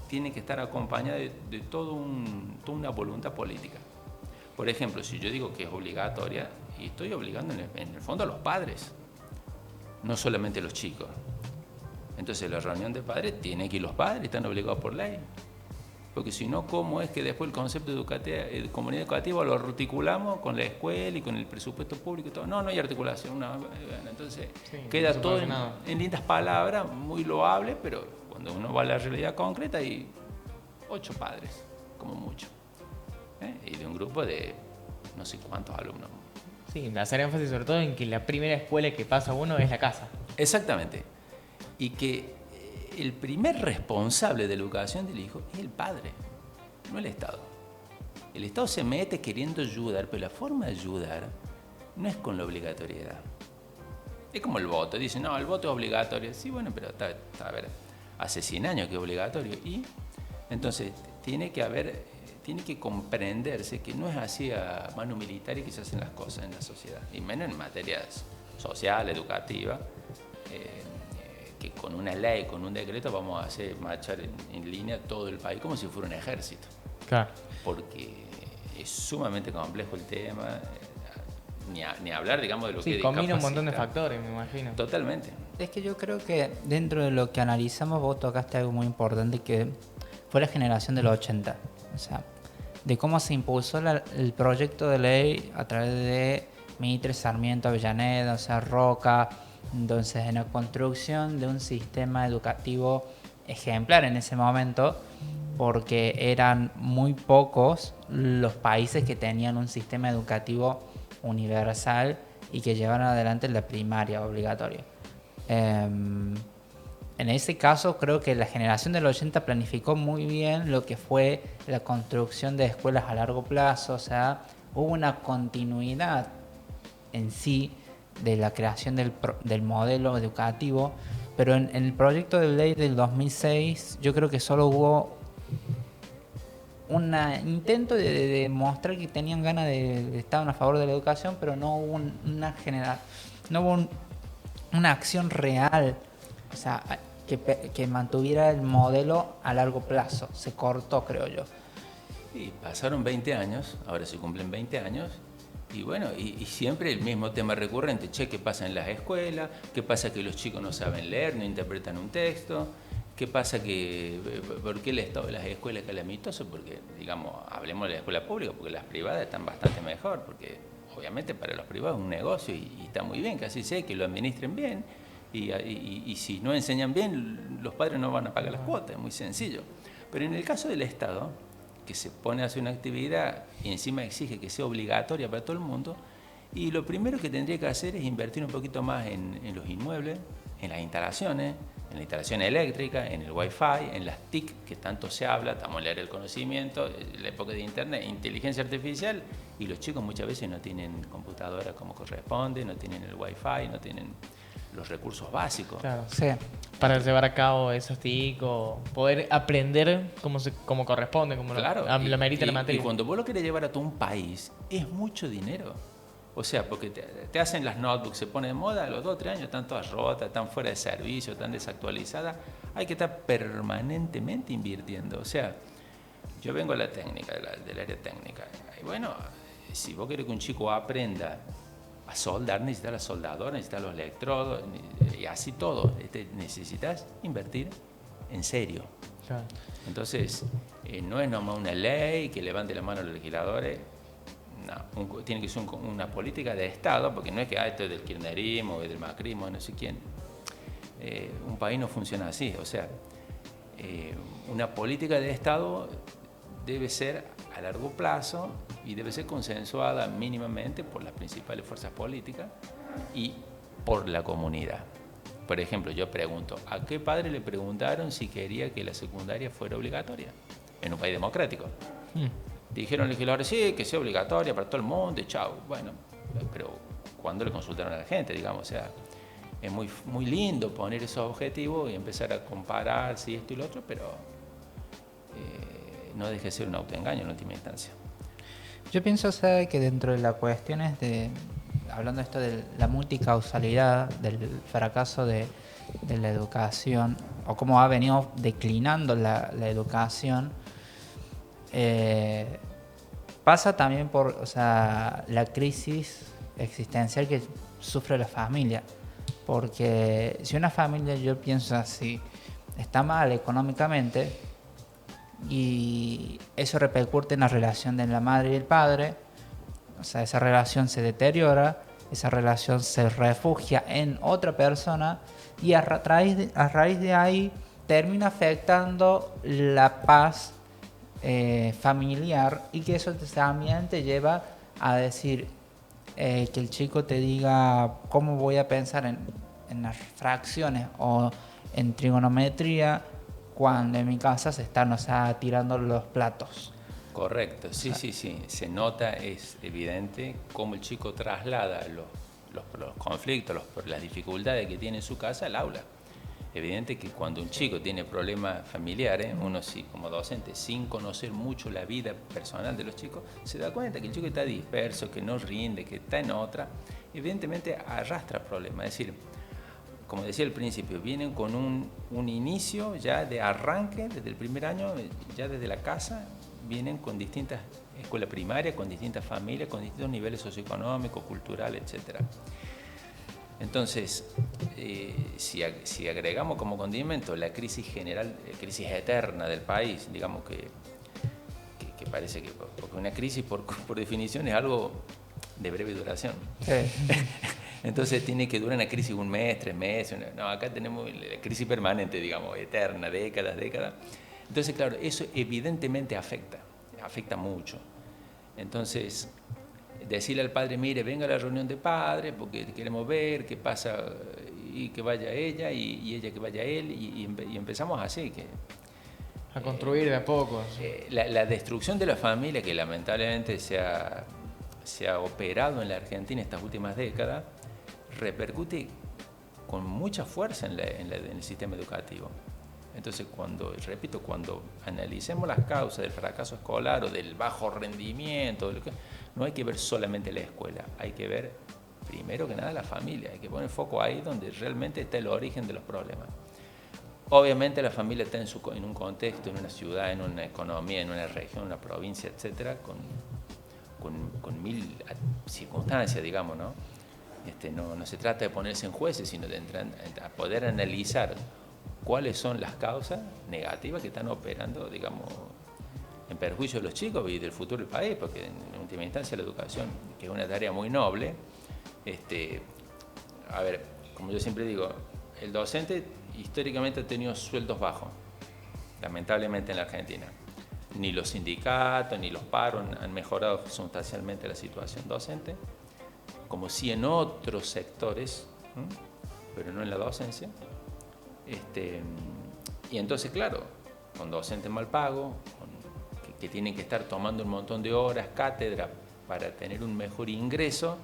tienen que estar acompañadas de toda una voluntad política. Por ejemplo, si yo digo que es obligatoria, y estoy obligando en el fondo a los padres, no solamente a los chicos. Entonces la reunión de padres tiene que ir los padres, están obligados por ley. Porque si no, ¿cómo es que después el concepto de comunidad educativa lo articulamos con la escuela y con el presupuesto público y todo? No hay articulación. Entonces Sí, queda no todo pasa nada. en lindas palabras, muy loable, pero cuando uno va a la realidad concreta hay 8 padres, como mucho. Y de un grupo de no sé cuántos alumnos. Sí, hacer énfasis sobre todo en que la primera escuela que pasa uno es la casa. Exactamente. Y que el primer responsable de la educación del hijo es el padre, no el Estado. El Estado se mete queriendo ayudar, pero la forma de ayudar no es con la obligatoriedad. Es como el voto. Dicen, no, el voto es obligatorio. Sí, bueno, pero a ver, hace 100 años que es obligatorio. Y entonces tiene que comprenderse que no es así a mano militar y que se hacen las cosas en la sociedad. Y menos en materias social, educativa. Que con una ley, con un decreto vamos a hacer marchar en línea todo el país como si fuera un ejército. Claro. Porque es sumamente complejo el tema, ni hablar, digamos, de lo que Sí, es combina un montón de discapacidad. factores, me imagino. Totalmente. Es que yo creo que dentro de lo que analizamos, vos tocaste algo muy importante que fue la generación de los 80. O sea, de cómo se impulsó el proyecto de ley a través de Mitre, Sarmiento, Avellaneda, o sea, Roca. Entonces, en la construcción de un sistema educativo ejemplar en ese momento, porque eran muy pocos los países que tenían un sistema educativo universal y que llevaron adelante la primaria obligatoria. En ese caso, creo que la generación del 80 planificó muy bien lo que fue la construcción de escuelas a largo plazo, o sea, hubo una continuidad en sí de la creación del modelo educativo, pero en el proyecto de ley del 2006 yo creo que solo hubo un intento de demostrar que tenían ganas de estar a favor de la educación, pero no hubo no hubo una acción real, o sea, que mantuviera el modelo a largo plazo. Se cortó, creo yo. Y pasaron 20 años, ahora se cumplen 20 años, y bueno, y siempre el mismo tema recurrente, che, ¿qué pasa en las escuelas? ¿Qué pasa que los chicos no saben leer, no interpretan un texto? ¿Qué pasa por qué el estado de las escuelas es calamitoso? Porque, digamos, hablemos de la escuela pública, porque las privadas están bastante mejor, porque obviamente para los privados es un negocio y está muy bien que así sea, que lo administren bien, y si no enseñan bien, los padres no van a pagar las cuotas, es muy sencillo. Pero en el caso del Estado, que se pone a hacer una actividad y encima exige que sea obligatoria para todo el mundo, y lo primero que tendría que hacer es invertir un poquito más en los inmuebles, en las instalaciones, en la instalación eléctrica, en el Wi-Fi, en las TIC que tanto se habla, estamos en la era del conocimiento, la época de Internet, inteligencia artificial, y los chicos muchas veces no tienen computadora como corresponde, no tienen el Wi-Fi, no tienen los recursos básicos. Claro. Sí. Para llevar a cabo esos TIC o poder aprender como corresponde, como Claro, lo merita la y materia. cuando vos lo querés llevar a todo un país, es mucho dinero. O sea, porque te hacen las notebooks, se pone de moda, a los 2 o 3 años están todas rotas, están fuera de servicio, están desactualizadas. Hay que estar permanentemente invirtiendo. O sea, yo vengo a la técnica, del área técnica. Y bueno, si vos querés que un chico aprenda a soldar, necesitas la soldadora, necesitas los electrodos, y así todo. Necesitas invertir en serio. Claro. Entonces, no es nomás una ley que levante la mano a los legisladores. No, tiene que ser una política de Estado, porque no es que esto es del kirchnerismo, es del macrismo, no sé quién. Un país no funciona así. O sea, una política de Estado debe ser a largo plazo y debe ser consensuada mínimamente por las principales fuerzas políticas y por la comunidad. Por ejemplo, yo pregunto, ¿a qué padre le preguntaron si quería que la secundaria fuera obligatoria en un país democrático? Dijeron legisladores, sí, que sea obligatoria para todo el mundo y chao. Bueno, pero ¿cuándo le consultaron a la gente? Digamos, o sea, es muy lindo poner esos objetivos y empezar a comparar si esto y lo otro, pero no deje de ser un autoengaño en última instancia. Yo pienso, o sea, que dentro de las cuestiones hablando de esto de la multicausalidad del fracaso de la educación, o cómo ha venido declinando la educación, pasa también por, o sea, la crisis existencial que sufre la familia. Porque si una familia, yo pienso así, está mal económicamente y eso repercute en la relación de la madre y el padre, o sea, esa relación se deteriora, esa relación se refugia en otra persona y a raíz de ahí termina afectando la paz familiar, y que eso también te lleva a decir que el chico te diga cómo voy a pensar en las fracciones o en trigonometría cuando en mi casa se están, o sea, tirando los platos. Correcto, sí, sí, sí. Se nota, es evidente cómo el chico traslada los conflictos, las dificultades que tiene en su casa al aula. Evidente que cuando un chico tiene problemas familiares, uno sí, como docente, sin conocer mucho la vida personal de los chicos, se da cuenta que el chico está disperso, que no rinde, que está en otra, evidentemente arrastra problemas. Es decir, como decía al principio, vienen con un inicio ya de arranque, desde el primer año, ya desde la casa, vienen con distintas escuelas primarias, con distintas familias, con distintos niveles socioeconómicos, culturales, etc. Entonces, si agregamos como condimento la crisis general, crisis eterna del país, digamos que parece que, porque una crisis por definición es algo de breve duración. Sí. Entonces tiene que durar una crisis 1 mes, 3 meses. No, acá tenemos la crisis permanente, digamos, eterna, décadas. Entonces, claro, eso evidentemente afecta mucho. Entonces, decirle al padre, mire, venga a la reunión de padres porque queremos ver qué pasa, y que vaya ella y ella que vaya él, y empezamos así. A construir de a poco. La destrucción de la familia, que lamentablemente se ha operado en la Argentina estas últimas décadas, repercute con mucha fuerza en el sistema educativo. Entonces, cuando analicemos las causas del fracaso escolar o del bajo rendimiento, no hay que ver solamente la escuela, hay que ver primero que nada la familia, hay que poner foco ahí donde realmente está el origen de los problemas. Obviamente la familia está en un contexto, en una ciudad, en una economía, en una región, una provincia, etcétera, con mil circunstancias, digamos, ¿no? No se trata de ponerse en jueces, sino de a poder analizar cuáles son las causas negativas que están operando, digamos, en perjuicio de los chicos y del futuro del país, porque en última instancia la educación, que es una tarea muy noble, a ver, como yo siempre digo, el docente históricamente ha tenido sueldos bajos, lamentablemente en la Argentina. Ni los sindicatos ni los paros han mejorado sustancialmente la situación docente, como sí en otros sectores, pero no en la docencia. Y entonces, claro, con docentes mal pagos, que tienen que estar tomando un montón de horas, cátedra, para tener un mejor ingreso,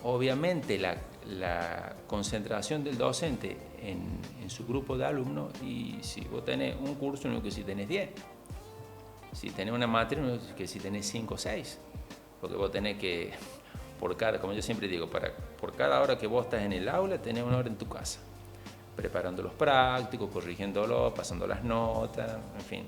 obviamente la concentración del docente en su grupo de alumnos, y si vos tenés un curso, no es que si tenés 10, si tenés una materia, no es que si tenés 5 o 6, porque vos tenés que, como yo siempre digo, por cada hora que vos estás en el aula, tenés una hora en tu casa, preparando los prácticos, corrigiéndolo, pasando las notas, en fin.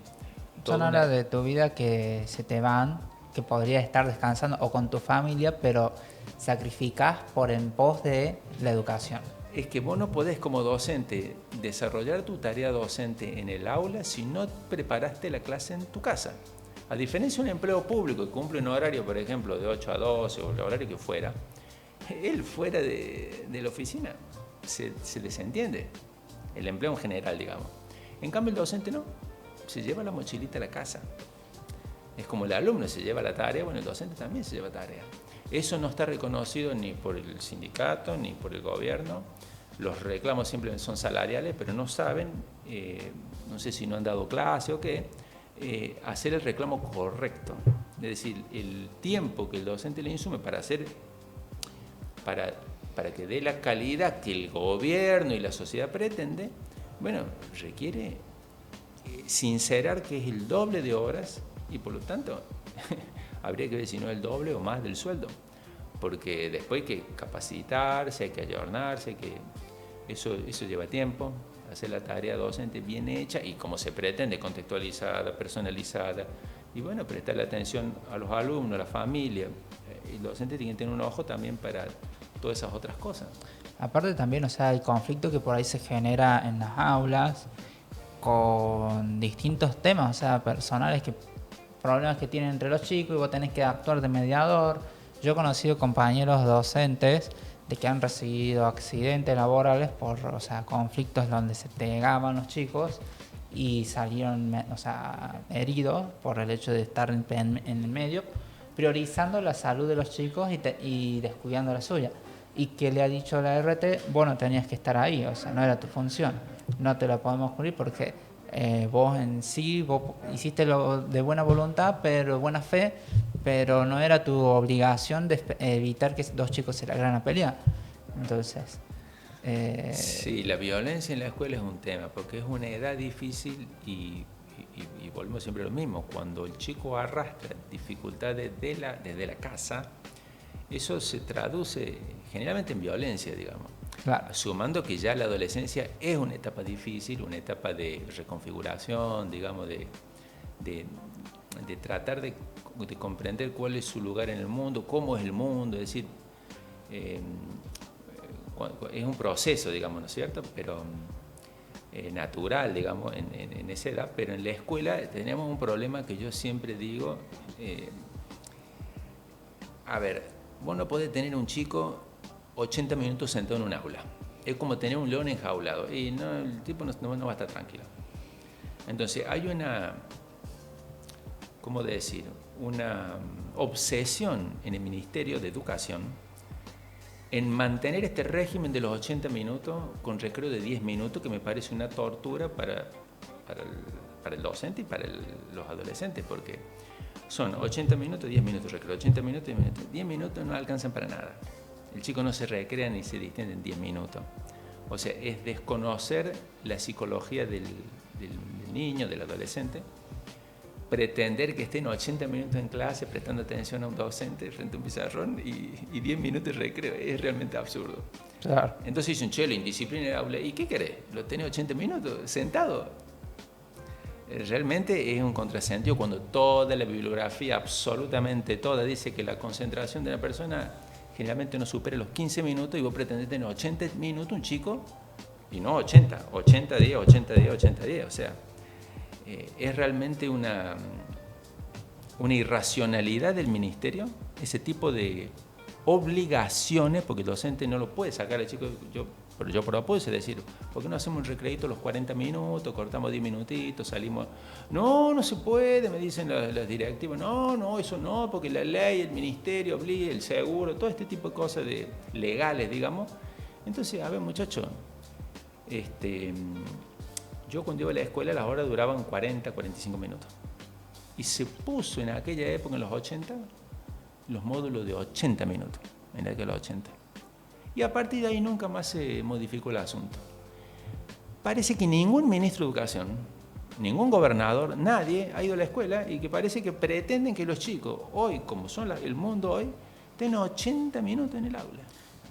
Son horas de tu vida que se te van, que podrías estar descansando o con tu familia, pero sacrificás en pos de la educación. Es que vos no podés como docente desarrollar tu tarea docente en el aula si no preparaste la clase en tu casa. A diferencia de un empleo público que cumple un horario, por ejemplo, de 8 a 12 o el horario que fuera, él fuera de la oficina se desentiende, el empleo en general, digamos. En cambio el docente no, se lleva la mochilita a la casa. Es como el alumno se lleva la tarea, bueno, el docente también se lleva tarea. Eso no está reconocido ni por el sindicato ni por el gobierno. Los reclamos siempre son salariales, pero no saben, no sé si no han dado clase o qué, hacer el reclamo correcto. Es decir, el tiempo que el docente le insume para que dé la calidad que el gobierno y la sociedad pretende, bueno, requiere sincerar que es el doble de horas y por lo tanto habría que ver si no el doble o más del sueldo, porque después hay que capacitarse, hay que ayornarse, eso lleva tiempo, hacer la tarea docente bien hecha y como se pretende, contextualizada, personalizada, y bueno, prestarle atención a los alumnos, a la familia. El docente tiene que tener un ojo también para todas esas otras cosas. Aparte también, o sea, el conflicto que por ahí se genera en las aulas con distintos temas, o sea, personales, problemas que tienen entre los chicos y vos tenés que actuar de mediador. Yo he conocido compañeros docentes de que han recibido accidentes laborales por, o sea, conflictos donde se pegaban los chicos y salieron, o sea, heridos por el hecho de estar en el medio, priorizando la salud de los chicos y descuidando la suya. Y que le ha dicho la RT, vos no tenías que estar ahí, o sea, no era tu función, no te la podemos cubrir porque vos en sí, vos hiciste lo de buena voluntad, pero buena fe, pero no era tu obligación de evitar que dos chicos se largaran a pelear. Entonces... Sí, la violencia en la escuela es un tema, porque es una edad difícil y volvemos siempre a lo mismo. Cuando el chico arrastra dificultades desde la casa, eso se traduce generalmente en violencia, digamos. Claro. Sumando que ya la adolescencia es una etapa difícil, una etapa de reconfiguración, digamos, de tratar de comprender cuál es su lugar en el mundo, cómo es el mundo, es decir, es un proceso, digamos, ¿no es cierto? Pero natural, digamos, en esa edad, pero en la escuela tenemos un problema que yo siempre digo, a ver, vos no podés tener un chico 80 minutos sentado en un aula. Es como tener un león enjaulado. Y no, el tipo no va a estar tranquilo. Entonces hay una, ¿cómo decir? Una obsesión en el Ministerio de Educación en mantener este régimen de los 80 minutos con recreo de 10 minutos, que me parece una tortura para el docente y para los adolescentes, porque son 80 minutos, 10 minutos recreo, 80 minutos, 10 minutos. 10 minutos no alcanzan para nada. El chico no se recrea ni se distiende en 10 minutos. O sea, es desconocer la psicología del niño, del adolescente, pretender que estén 80 minutos en clase prestando atención a un docente frente a un pizarrón y 10 minutos de recreo. Es realmente absurdo. Claro. Entonces dice un chelo, indisciplina en el aula. ¿Y qué querés? ¿Lo tenés 80 minutos sentado? Realmente es un contrasentido cuando toda la bibliografía, absolutamente toda, dice que la concentración de una persona generalmente no supera los 15 minutos y vos pretendés tener 80 minutos un chico y no 80, 80 días, 80 días, 80 días. O sea, es realmente una irracionalidad del ministerio, ese tipo de obligaciones, porque el docente no lo puede sacar al chico. Pero yo propuse decir, ¿por qué no hacemos un recreito los 40 minutos, cortamos 10 minutitos, salimos? No se puede, me dicen las directivas. No, eso no, porque la ley, el ministerio obliga, el seguro, todo este tipo de cosas legales, digamos. Entonces, a ver, muchachos, yo cuando iba a la escuela las horas duraban 40, 45 minutos. Y se puso en aquella época, en los 80, los módulos de 80 minutos, en aquellos 80. Y a partir de ahí nunca más se modificó el asunto. Parece que ningún ministro de Educación, ningún gobernador, nadie ha ido a la escuela y que parece que pretenden que los chicos, hoy, como son el mundo hoy, tengan 80 minutos en el aula.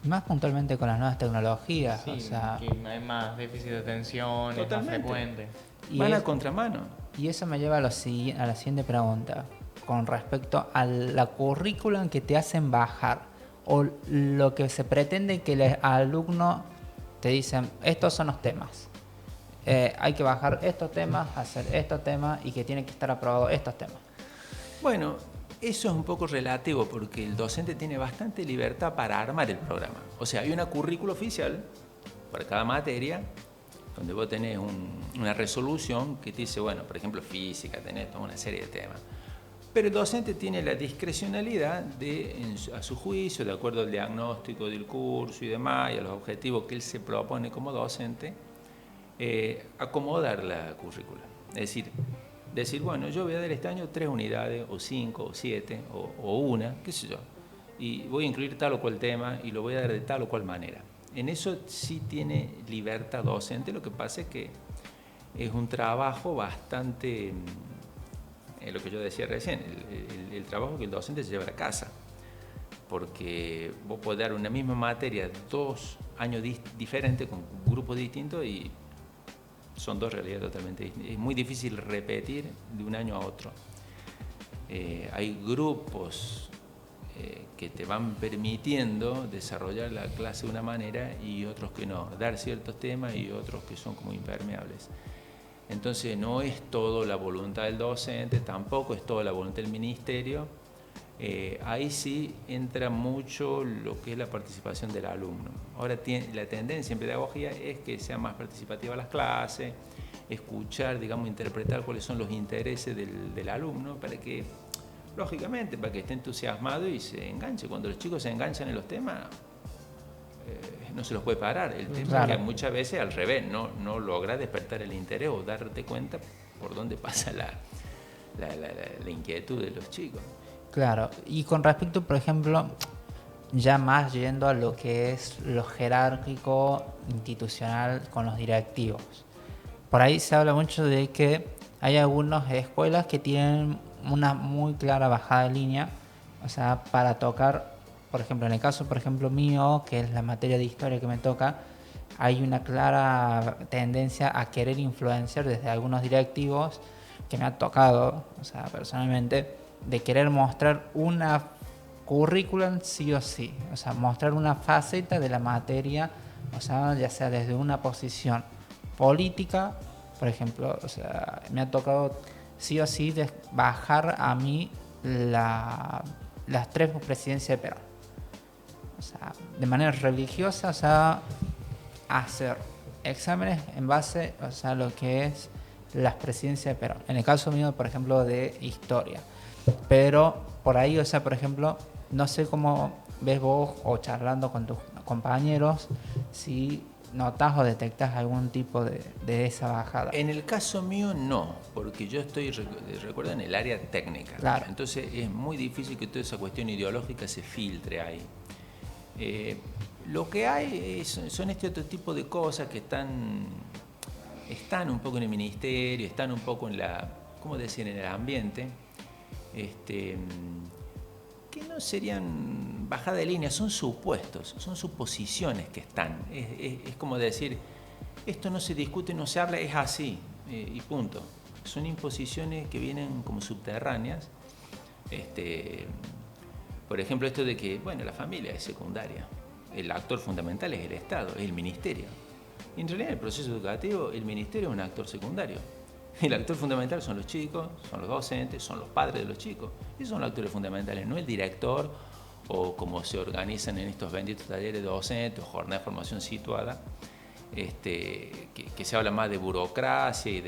Más puntualmente con las nuevas tecnologías. Sí, o sea, que hay más déficit de atención, es más frecuente. Van a contramano. Y eso me lleva a la siguiente pregunta, con respecto a la currículum que te hacen bajar, o lo que se pretende que el alumno te dicen, estos son los temas. Hay que bajar estos temas, hacer estos temas y que tienen que estar aprobados estos temas. Bueno, eso es un poco relativo porque el docente tiene bastante libertad para armar el programa. O sea, hay una currícula oficial para cada materia donde vos tenés una resolución que te dice, bueno, por ejemplo, física, tenés toda una serie de temas. Pero el docente tiene la discrecionalidad de, a su juicio, de acuerdo al diagnóstico del curso y demás, y a los objetivos que él se propone como docente, acomodar la currícula. Es decir, bueno, yo voy a dar este año 3 unidades, o 5, o 7, o una, qué sé yo, y voy a incluir tal o cual tema, y lo voy a dar de tal o cual manera. En eso sí tiene libertad docente, lo que pasa es que es un trabajo bastante... lo que yo decía recién, el trabajo que el docente se lleva a la casa, porque vos podés dar una misma materia 2 años diferentes con grupos distintos y son 2 realidades totalmente distintas. Es muy difícil repetir de un año a otro. Hay grupos que te van permitiendo desarrollar la clase de una manera y otros que no, dar ciertos temas y otros que son como impermeables. Entonces no es todo la voluntad del docente, tampoco es toda la voluntad del ministerio. Ahí sí entra mucho lo que es la participación del alumno. Ahora la tendencia en pedagogía es que sean más participativas las clases, escuchar, digamos, interpretar cuáles son los intereses del alumno para que, lógicamente, para que esté entusiasmado y se enganche. Cuando los chicos se enganchan en los temas, no se los puede parar. El tema es que muchas veces al revés, no logra despertar el interés o darte cuenta por dónde pasa la inquietud de los chicos. Claro, y con respecto, por ejemplo, ya más yendo a lo que es lo jerárquico institucional con los directivos. Por ahí se habla mucho de que hay algunas escuelas que tienen una muy clara bajada de línea, o sea, para tocar. Por ejemplo, en el caso, por ejemplo, mío, que es la materia de historia que me toca, hay una clara tendencia a querer influenciar desde algunos directivos que me ha tocado, o sea, personalmente, de querer mostrar una currículum sí o sí, o sea, mostrar una faceta de la materia, o sea, ya sea desde una posición política, por ejemplo, o sea, me ha tocado sí o sí bajar a mí las 3 presidencias de Perón. O sea, de manera religiosa, o sea, hacer exámenes en base, o sea, lo que es las presidencias de Perón. En el caso mío, por ejemplo, de historia. Pero por ahí, o sea, por ejemplo, no sé cómo ves vos o charlando con tus compañeros, si notas o detectas algún tipo de esa bajada. En el caso mío no, porque yo estoy, recuerda, en el área técnica. Claro. Entonces es muy difícil que toda esa cuestión ideológica se filtre ahí. Lo que hay son este otro tipo de cosas que están un poco en el ministerio, están un poco en ¿cómo decir?, en el ambiente, que no serían bajada de línea, son supuestos, son suposiciones que están. Es como decir, esto no se discute, no se habla, es así, y punto. Son imposiciones que vienen como subterráneas. Por ejemplo, esto de que, bueno, la familia es secundaria. El actor fundamental es el Estado, es el ministerio. Y en realidad, en el proceso educativo, el ministerio es un actor secundario. El actor fundamental son los chicos, son los docentes, son los padres de los chicos. Esos son los actores fundamentales, no el director o como se organizan en estos benditos talleres docentes o jornadas de formación situada, que se habla más de burocracia y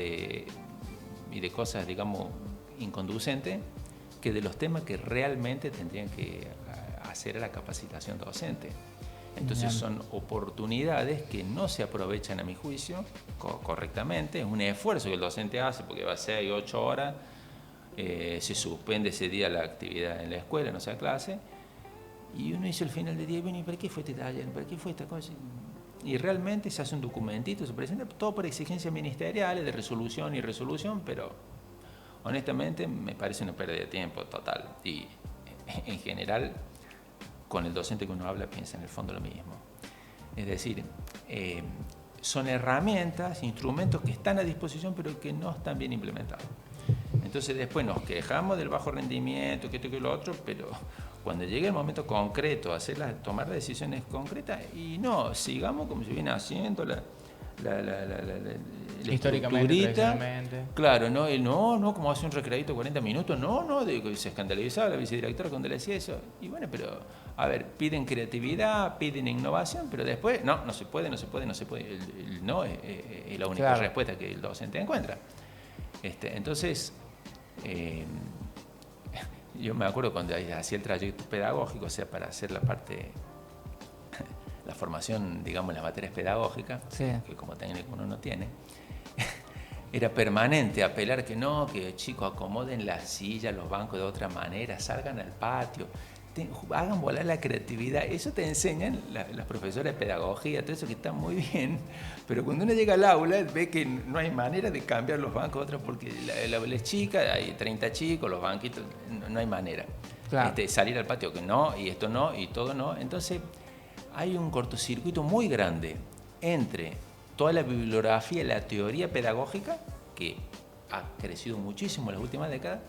de cosas, digamos, inconducentes, que de los temas que realmente tendrían que hacer a la capacitación docente. Entonces son oportunidades que no se aprovechan, a mi juicio, correctamente. Es un esfuerzo que el docente hace porque va a 6 o 8 horas, se suspende ese día la actividad en la escuela, no sea clase, y uno dice al final del día, bueno, ¿y para qué fue este taller? ¿Para qué fue esta cosa? Y realmente se hace un documentito, se presenta todo por exigencias ministeriales de resolución y resolución, pero honestamente me parece una pérdida de tiempo total. Y en general, con el docente que uno habla piensa en el fondo lo mismo. Es decir, son herramientas, instrumentos que están a disposición pero que no están bien implementados. Entonces después nos quejamos del bajo rendimiento, que esto y que lo otro, pero cuando llegue el momento concreto, tomar las decisiones concretas, y no, sigamos como se viene haciendo la históricamente, tradicionalmente. Claro, no, como hace un recreadito de 40 minutos, se escandalizaba la vicedirectora cuando le decía eso. Y bueno, pero, a ver, piden creatividad, piden innovación, pero después, no se puede. El no es la única respuesta que el docente encuentra. Entonces, yo me acuerdo cuando hacía el trayecto pedagógico, o sea, para hacer la formación, digamos, en las materias pedagógicas, que como técnico uno no tiene, era permanente apelar que chicos, acomoden las sillas, los bancos de otra manera, salgan al patio, hagan volar la creatividad. Eso te enseñan las profesoras de pedagogía, todo eso que está muy bien, pero cuando uno llega al aula ve que no hay manera de cambiar los bancos de otra, porque la aula es chica, hay 30 chicos, los banquitos, no hay manera. Claro. Salir al patio que no, y esto no, y todo no. Entonces hay un cortocircuito muy grande entre toda la bibliografía y la teoría pedagógica, que ha crecido muchísimo en las últimas décadas,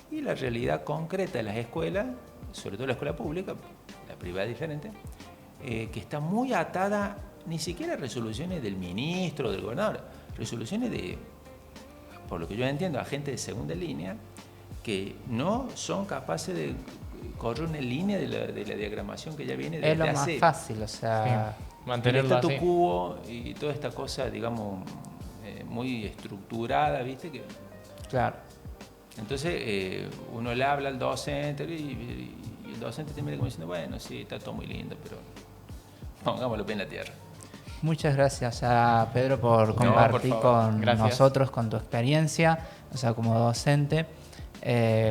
y la realidad concreta de las escuelas, sobre todo la escuela pública, la privada es diferente, que está muy atada ni siquiera a resoluciones del ministro o del gobernador, resoluciones de, por lo que yo entiendo, agentes de segunda línea, que no son capaces de correr una línea de la diagramación que ya viene desde hace... Es lo más fácil, o sea... mantenerlo el statu así. quo y toda esta cosa, digamos, muy estructurada, ¿viste? Claro. Entonces, uno le habla al docente y el docente te mira como diciendo, bueno, sí, está todo muy lindo, pero pongámoslo bien en la tierra. Muchas gracias a Pedro por compartir con nosotros, con tu experiencia, o sea, como docente.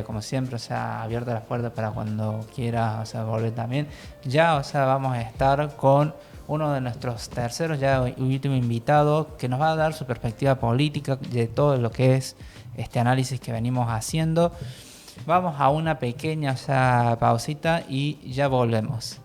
Como siempre, o sea, abierta las puertas para cuando quieras, o sea, volver también. Ya, o sea, vamos a estar con uno de nuestros terceros, ya último invitado, que nos va a dar su perspectiva política de todo lo que es este análisis que venimos haciendo. Vamos a una pequeña, o sea, pausita y ya volvemos.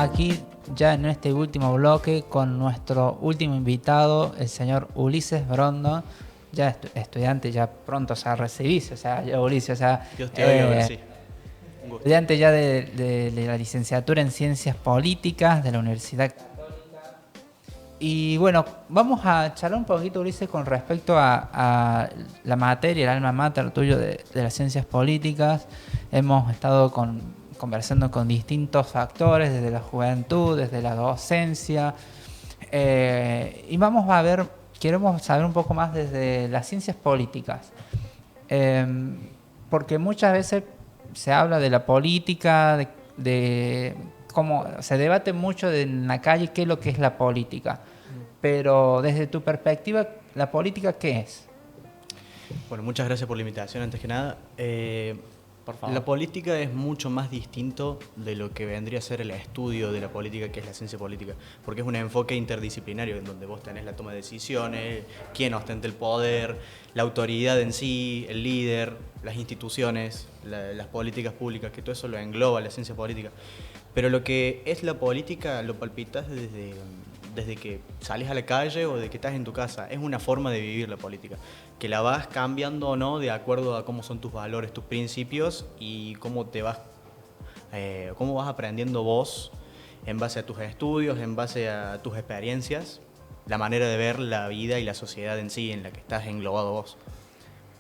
aquí ya en este último bloque con nuestro último invitado, el señor Ulises Brondo, ya estudiante, ya pronto a recibirse, o sea, ya Ulises, o sea, Dios te oiga, ahora sí. Un gusto. estudiante ya de la licenciatura en Ciencias Políticas de la Universidad Católica. Y bueno, vamos a charlar un poquito, Ulises, con respecto a la materia, el alma mater tuyo de las Ciencias Políticas. Hemos estado conversando con distintos factores, desde la juventud, desde la docencia, y vamos a ver, queremos saber un poco más desde las ciencias políticas, porque muchas veces se habla de la política, de cómo se debate mucho en la calle qué es lo que es la política, pero desde tu perspectiva, ¿la política qué es? Bueno, muchas gracias por la invitación, antes que nada. Por favor. La política es mucho más distinto de lo que vendría a ser el estudio de la política, que es la ciencia política, porque es un enfoque interdisciplinario en donde vos tenés la toma de decisiones, quién ostenta el poder, la autoridad en sí, el líder, las instituciones, las políticas públicas, que todo eso lo engloba la ciencia política. Pero lo que es la política lo palpitas desde que sales a la calle o de que estás en tu casa. Es una forma de vivir la política, que la vas cambiando o no de acuerdo a cómo son tus valores, tus principios y cómo vas aprendiendo vos en base a tus estudios, en base a tus experiencias, la manera de ver la vida y la sociedad en sí en la que estás englobado vos.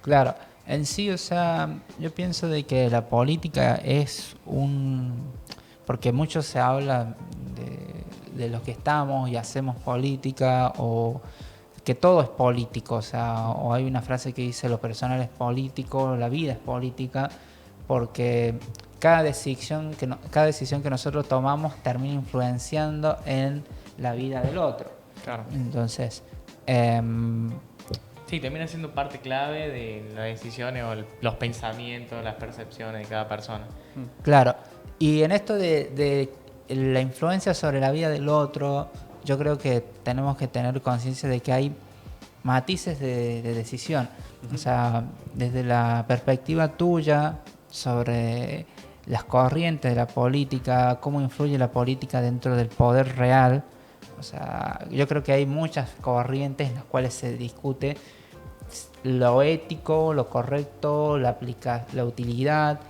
Claro, en sí, o sea, yo pienso de que la política es porque mucho se habla de los que estamos y hacemos política, o que todo es político, o sea, o hay una frase que dice lo personal es político, la vida es política, porque cada decisión cada decisión que nosotros tomamos termina influenciando en la vida del otro. Claro. Entonces, Sí, termina siendo parte clave de las decisiones o los pensamientos, las percepciones de cada persona. claro, y en esto de la influencia sobre la vida del otro, yo creo que tenemos que tener conciencia de que hay matices de decisión. O sea, desde la perspectiva tuya sobre las corrientes de la política, cómo influye la política dentro del poder real. O sea, yo creo que hay muchas corrientes en las cuales se discute lo ético, lo correcto, la utilidad.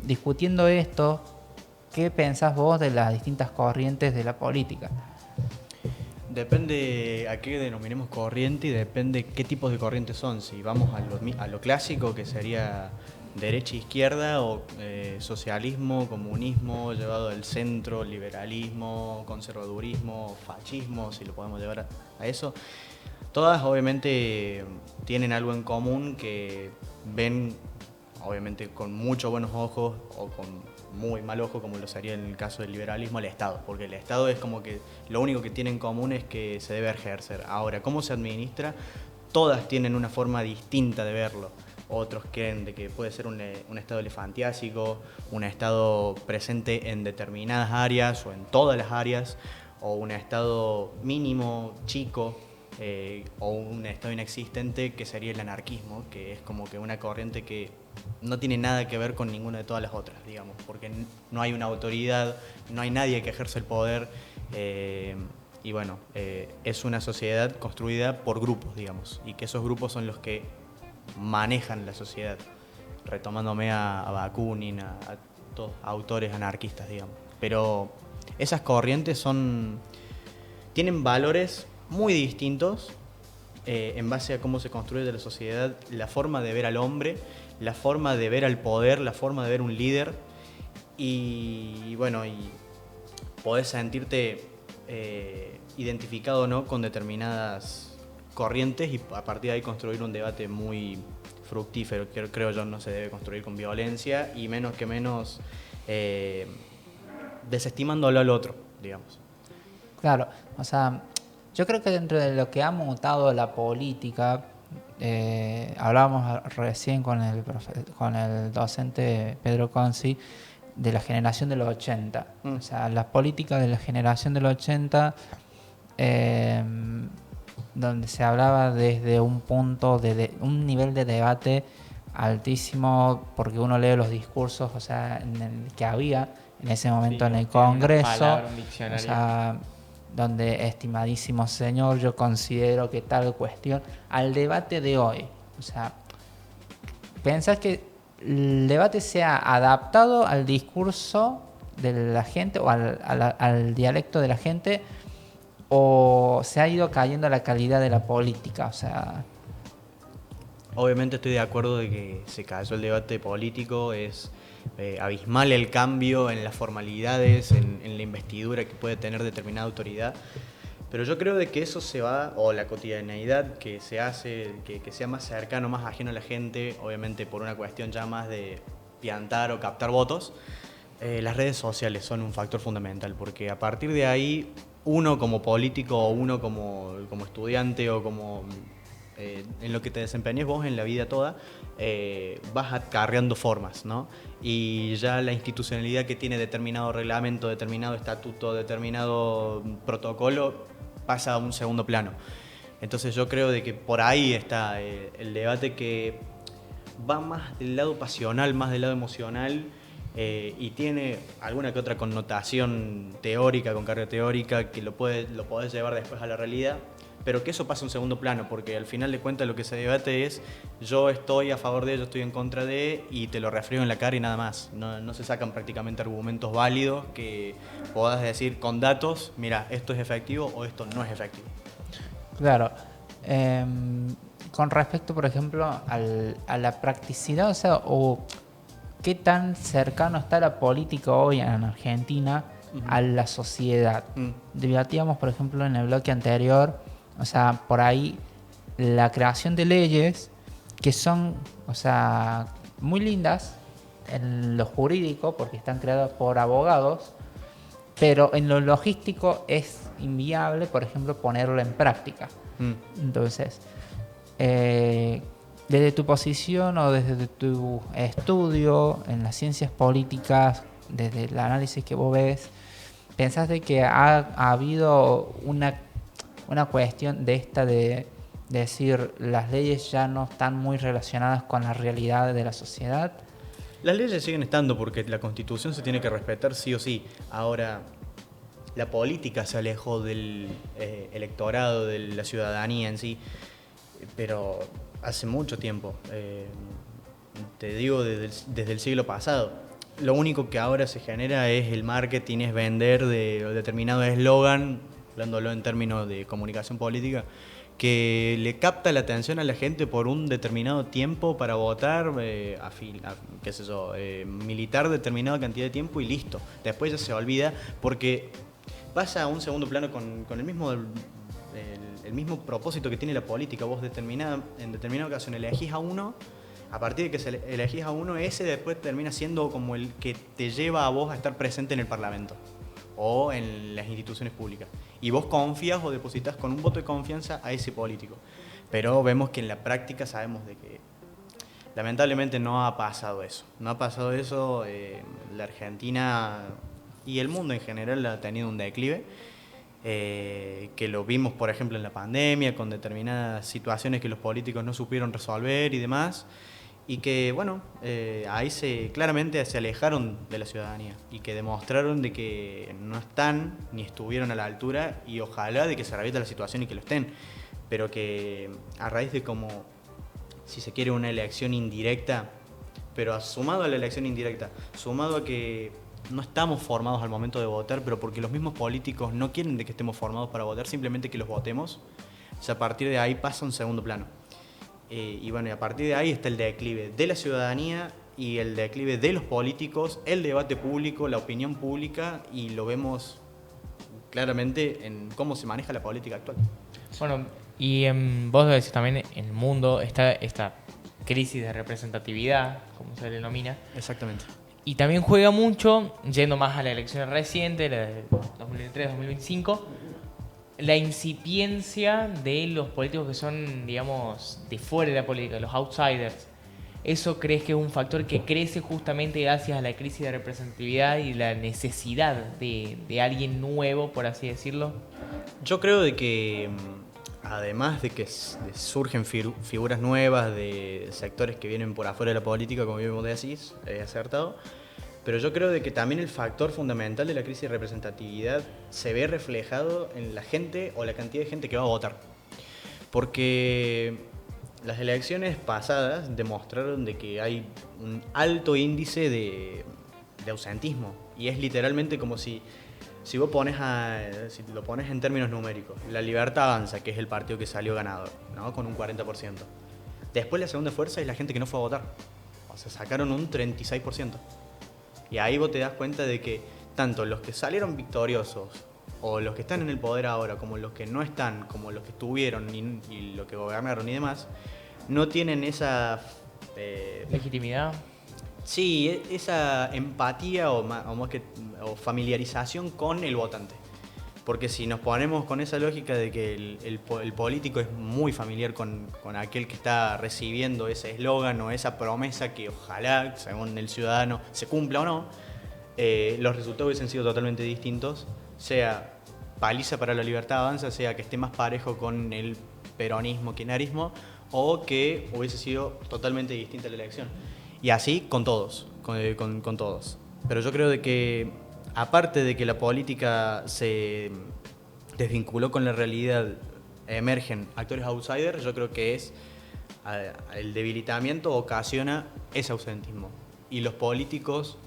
Discutiendo esto, ¿qué pensás vos de las distintas corrientes de la política? Depende a qué denominemos corriente y depende qué tipos de corrientes son. Si vamos a lo clásico, que sería derecha, izquierda, o socialismo, comunismo, llevado al centro, liberalismo, conservadurismo, fascismo, si lo podemos llevar a eso. Todas obviamente tienen algo en común, que ven obviamente con muchos buenos ojos o con muy mal ojo, como lo sería en el caso del liberalismo, al Estado, porque el Estado es como que lo único que tiene en común es que se debe ejercer. Ahora, ¿cómo se administra? Todas tienen una forma distinta de verlo. Otros creen de que puede ser un Estado elefantiásico, un Estado presente en determinadas áreas o en todas las áreas, o un Estado mínimo, chico, o un Estado inexistente, que sería el anarquismo, que es como que una corriente que no tiene nada que ver con ninguna de todas las otras, digamos, porque no hay una autoridad, no hay nadie que ejerce el poder, y bueno, es una sociedad construida por grupos, digamos, y que esos grupos son los que manejan la sociedad, retomándome a Bakunin, a todos autores anarquistas, digamos. Pero esas corrientes tienen valores muy distintos en base a cómo se construye la sociedad, la forma de ver al hombre, la forma de ver al poder, la forma de ver un líder, y bueno, y podés sentirte identificado, ¿no?, con determinadas corrientes, y a partir de ahí construir un debate muy fructífero, que creo yo no se debe construir con violencia, y menos desestimándolo al otro, digamos. Claro, o sea, yo creo que dentro de lo que ha mutado la política, hablábamos recién con el docente Pedro Conci de la generación de los 80. O sea, la política de la generación de los 80, donde se hablaba desde un punto, de un nivel de debate altísimo, porque uno lee los discursos, o sea, que había en ese momento, sí, en el Congreso, o sea, donde, estimadísimo señor, yo considero que tal cuestión, al debate de hoy. O sea, ¿pensás que el debate se ha adaptado al discurso de la gente o al dialecto de la gente, o se ha ido cayendo la calidad de la política? O sea, obviamente estoy de acuerdo de que se cayó el debate político, es abismal el cambio en las formalidades, en la investidura que puede tener determinada autoridad, pero yo creo de que eso se va, o la cotidianeidad que se hace, que sea más cercano, más ajeno a la gente, obviamente por una cuestión ya más de piantar o captar votos. Las redes sociales son un factor fundamental, porque a partir de ahí uno como político, o uno como estudiante, o como en lo que te desempeñes vos en la vida toda, vas acarreando formas, ¿no? Y ya la institucionalidad que tiene determinado reglamento, determinado estatuto, determinado protocolo, pasa a un segundo plano. Entonces yo creo de que por ahí está el debate, que va más del lado pasional, más del lado emocional, y tiene alguna que otra connotación teórica, con carga teórica, que lo podés llevar después a la realidad, pero que eso pasa a un segundo plano, porque al final de cuentas lo que se debate es: yo estoy a favor de, yo estoy en contra de, y te lo refriego en la cara y nada más. No se sacan prácticamente argumentos válidos que podás decir con datos, mira, esto es efectivo o esto no es efectivo. Claro. Con respecto, por ejemplo, a la practicidad, o sea, o qué tan cercano está la política hoy en Argentina a la sociedad. Debatíamos, por ejemplo, en el bloque anterior, o sea, por ahí la creación de leyes que son, o sea, muy lindas en lo jurídico, porque están creadas por abogados, pero en lo logístico es inviable, por ejemplo, ponerlo en práctica. Entonces, desde tu posición o desde tu estudio en las ciencias políticas, desde el análisis que vos ves, ¿pensás de que ha habido una cuestión de esta de decir las leyes ya no están muy relacionadas con la realidad de la sociedad? Las leyes siguen estando porque la Constitución se tiene que respetar sí o sí. Ahora, la política se alejó del electorado, de la ciudadanía en sí, pero hace mucho tiempo. Te digo, desde el siglo pasado. Lo único que ahora se genera es el marketing, es vender de determinado eslogan, hablándolo en términos de comunicación política, que le capta la atención a la gente por un determinado tiempo para votar, qué sé yo, militar determinada cantidad de tiempo y listo. Después ya se olvida porque pasa a un segundo plano con el mismo propósito que tiene la política. Vos en determinada ocasión elegís a uno, a partir de que elegís a uno, ese después termina siendo como el que te lleva a vos a estar presente en el Parlamento o en las instituciones públicas. Y vos confías o depositas con un voto de confianza a ese político. Pero vemos que en la práctica sabemos de que lamentablemente no ha pasado eso. No ha pasado eso. La Argentina y el mundo en general ha tenido un declive. Que lo vimos, por ejemplo, en la pandemia, con determinadas situaciones que los políticos no supieron resolver y demás. Y que, bueno, ahí claramente se alejaron de la ciudadanía y que demostraron de que no están ni estuvieron a la altura y ojalá de que se revierte la situación y que lo estén, pero que a raíz de como, si se quiere, una elección indirecta, pero sumado a la elección indirecta, sumado a que no estamos formados al momento de votar, pero porque los mismos políticos no quieren de que estemos formados para votar, simplemente que los votemos, o sea, a partir de ahí pasa a un segundo plano. Y bueno, y a partir de ahí está el declive de la ciudadanía y el declive de los políticos, el debate público, la opinión pública, y lo vemos claramente en cómo se maneja la política actual. Bueno, y vos decís también en el mundo está esta crisis de representatividad, como se le denomina. Exactamente. Y también juega mucho, yendo más a la elección reciente, la de 2023-2025, la incipiencia de los políticos que son, digamos, de fuera de la política, los outsiders. ¿Eso crees que es un factor que crece justamente gracias a la crisis de representatividad y la necesidad de alguien nuevo, por así decirlo? Yo creo de que, además de que surgen figuras nuevas de sectores que vienen por afuera de la política, como bien vos decís, es acertado, pero yo creo de que también el factor fundamental de la crisis de representatividad se ve reflejado en la gente o la cantidad de gente que va a votar. Porque las elecciones pasadas demostraron de que hay un alto índice de ausentismo. Y es literalmente como si vos si lo pones en términos numéricos, La Libertad Avanza, que es el partido que salió ganador, ¿no? Con un 40%. Después la segunda fuerza es la gente que no fue a votar. O sea, sacaron un 36%. Y ahí vos te das cuenta de que tanto los que salieron victoriosos o los que están en el poder ahora, como los que no están, como los que estuvieron y los que gobernaron y demás, no tienen esa legitimidad. Sí, esa empatía o familiarización con el votante. Porque si nos ponemos con esa lógica de que el político es muy familiar con aquel que está recibiendo ese eslogan o esa promesa que ojalá, según el ciudadano, se cumpla o no, los resultados hubiesen sido totalmente distintos, sea paliza para La Libertad Avanza, sea que esté más parejo con el peronismo, kirchnerismo, o que hubiese sido totalmente distinta la elección. Y así con todos, con todos. Pero yo creo de que, aparte de que la política se desvinculó con la realidad, emergen actores outsiders, yo creo que el debilitamiento ocasiona ese ausentismo. Y los políticos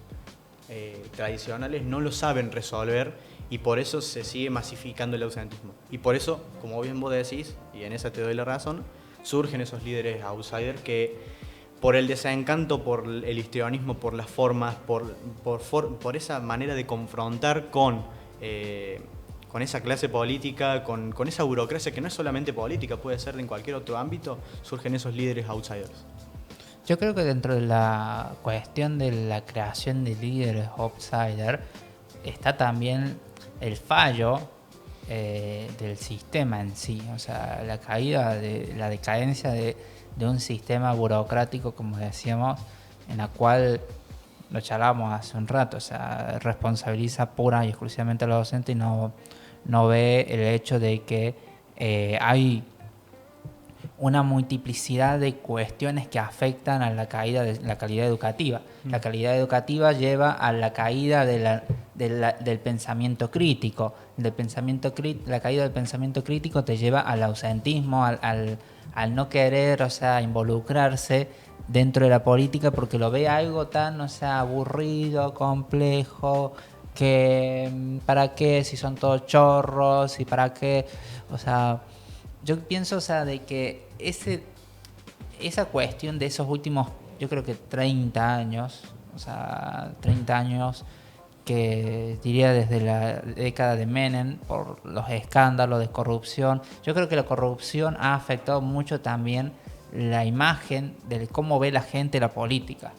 tradicionales no lo saben resolver y por eso se sigue masificando el ausentismo. Y por eso, como bien vos decís, y en esa te doy la razón, surgen esos líderes outsiders que, por el desencanto, por el histrionismo, por las formas, por esa manera de confrontar con esa clase política, con esa burocracia que no es solamente política, puede ser en cualquier otro ámbito, surgen esos líderes outsiders. Yo creo que dentro de la cuestión de la creación de líderes outsider está también el fallo del sistema en sí, o sea, la caída de la decadencia de un sistema burocrático, como decíamos, en la cual lo charlábamos hace un rato, o sea, responsabiliza pura y exclusivamente a los docentes y no ve el hecho de que hay una multiplicidad de cuestiones que afectan a la caída de la calidad educativa. La calidad educativa lleva a la caída del pensamiento crítico. La caída del pensamiento crítico te lleva al ausentismo, al no querer, o sea, involucrarse dentro de la política porque lo ve algo tan, o sea, aburrido, complejo, que para qué si son todos chorros y para qué, o sea, yo pienso, o sea, de que esa cuestión de esos últimos, yo creo que 30 años, o sea, 30 años que diría desde la década de Menem, por los escándalos de corrupción, yo creo que la corrupción ha afectado mucho también la imagen de cómo ve la gente la política.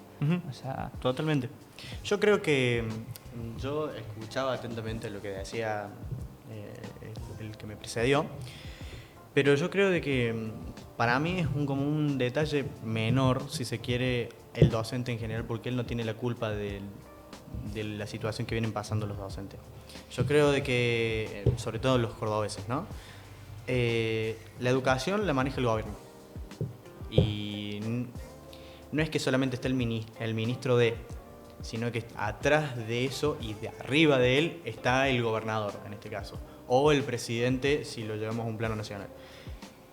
O sea, Totalmente. Yo creo que yo escuchaba atentamente lo que decía el que me precedió, pero yo creo de que para mí es como un detalle menor, si se quiere, el docente en general, porque él no tiene la culpa de la situación que vienen pasando los docentes. Yo creo de que, sobre todo los cordobeses, ¿no? La educación la maneja el gobierno. Y no es que solamente está el ministro sino que atrás de eso y de arriba de él está el gobernador, en este caso, o el presidente, si lo llevamos a un plano nacional.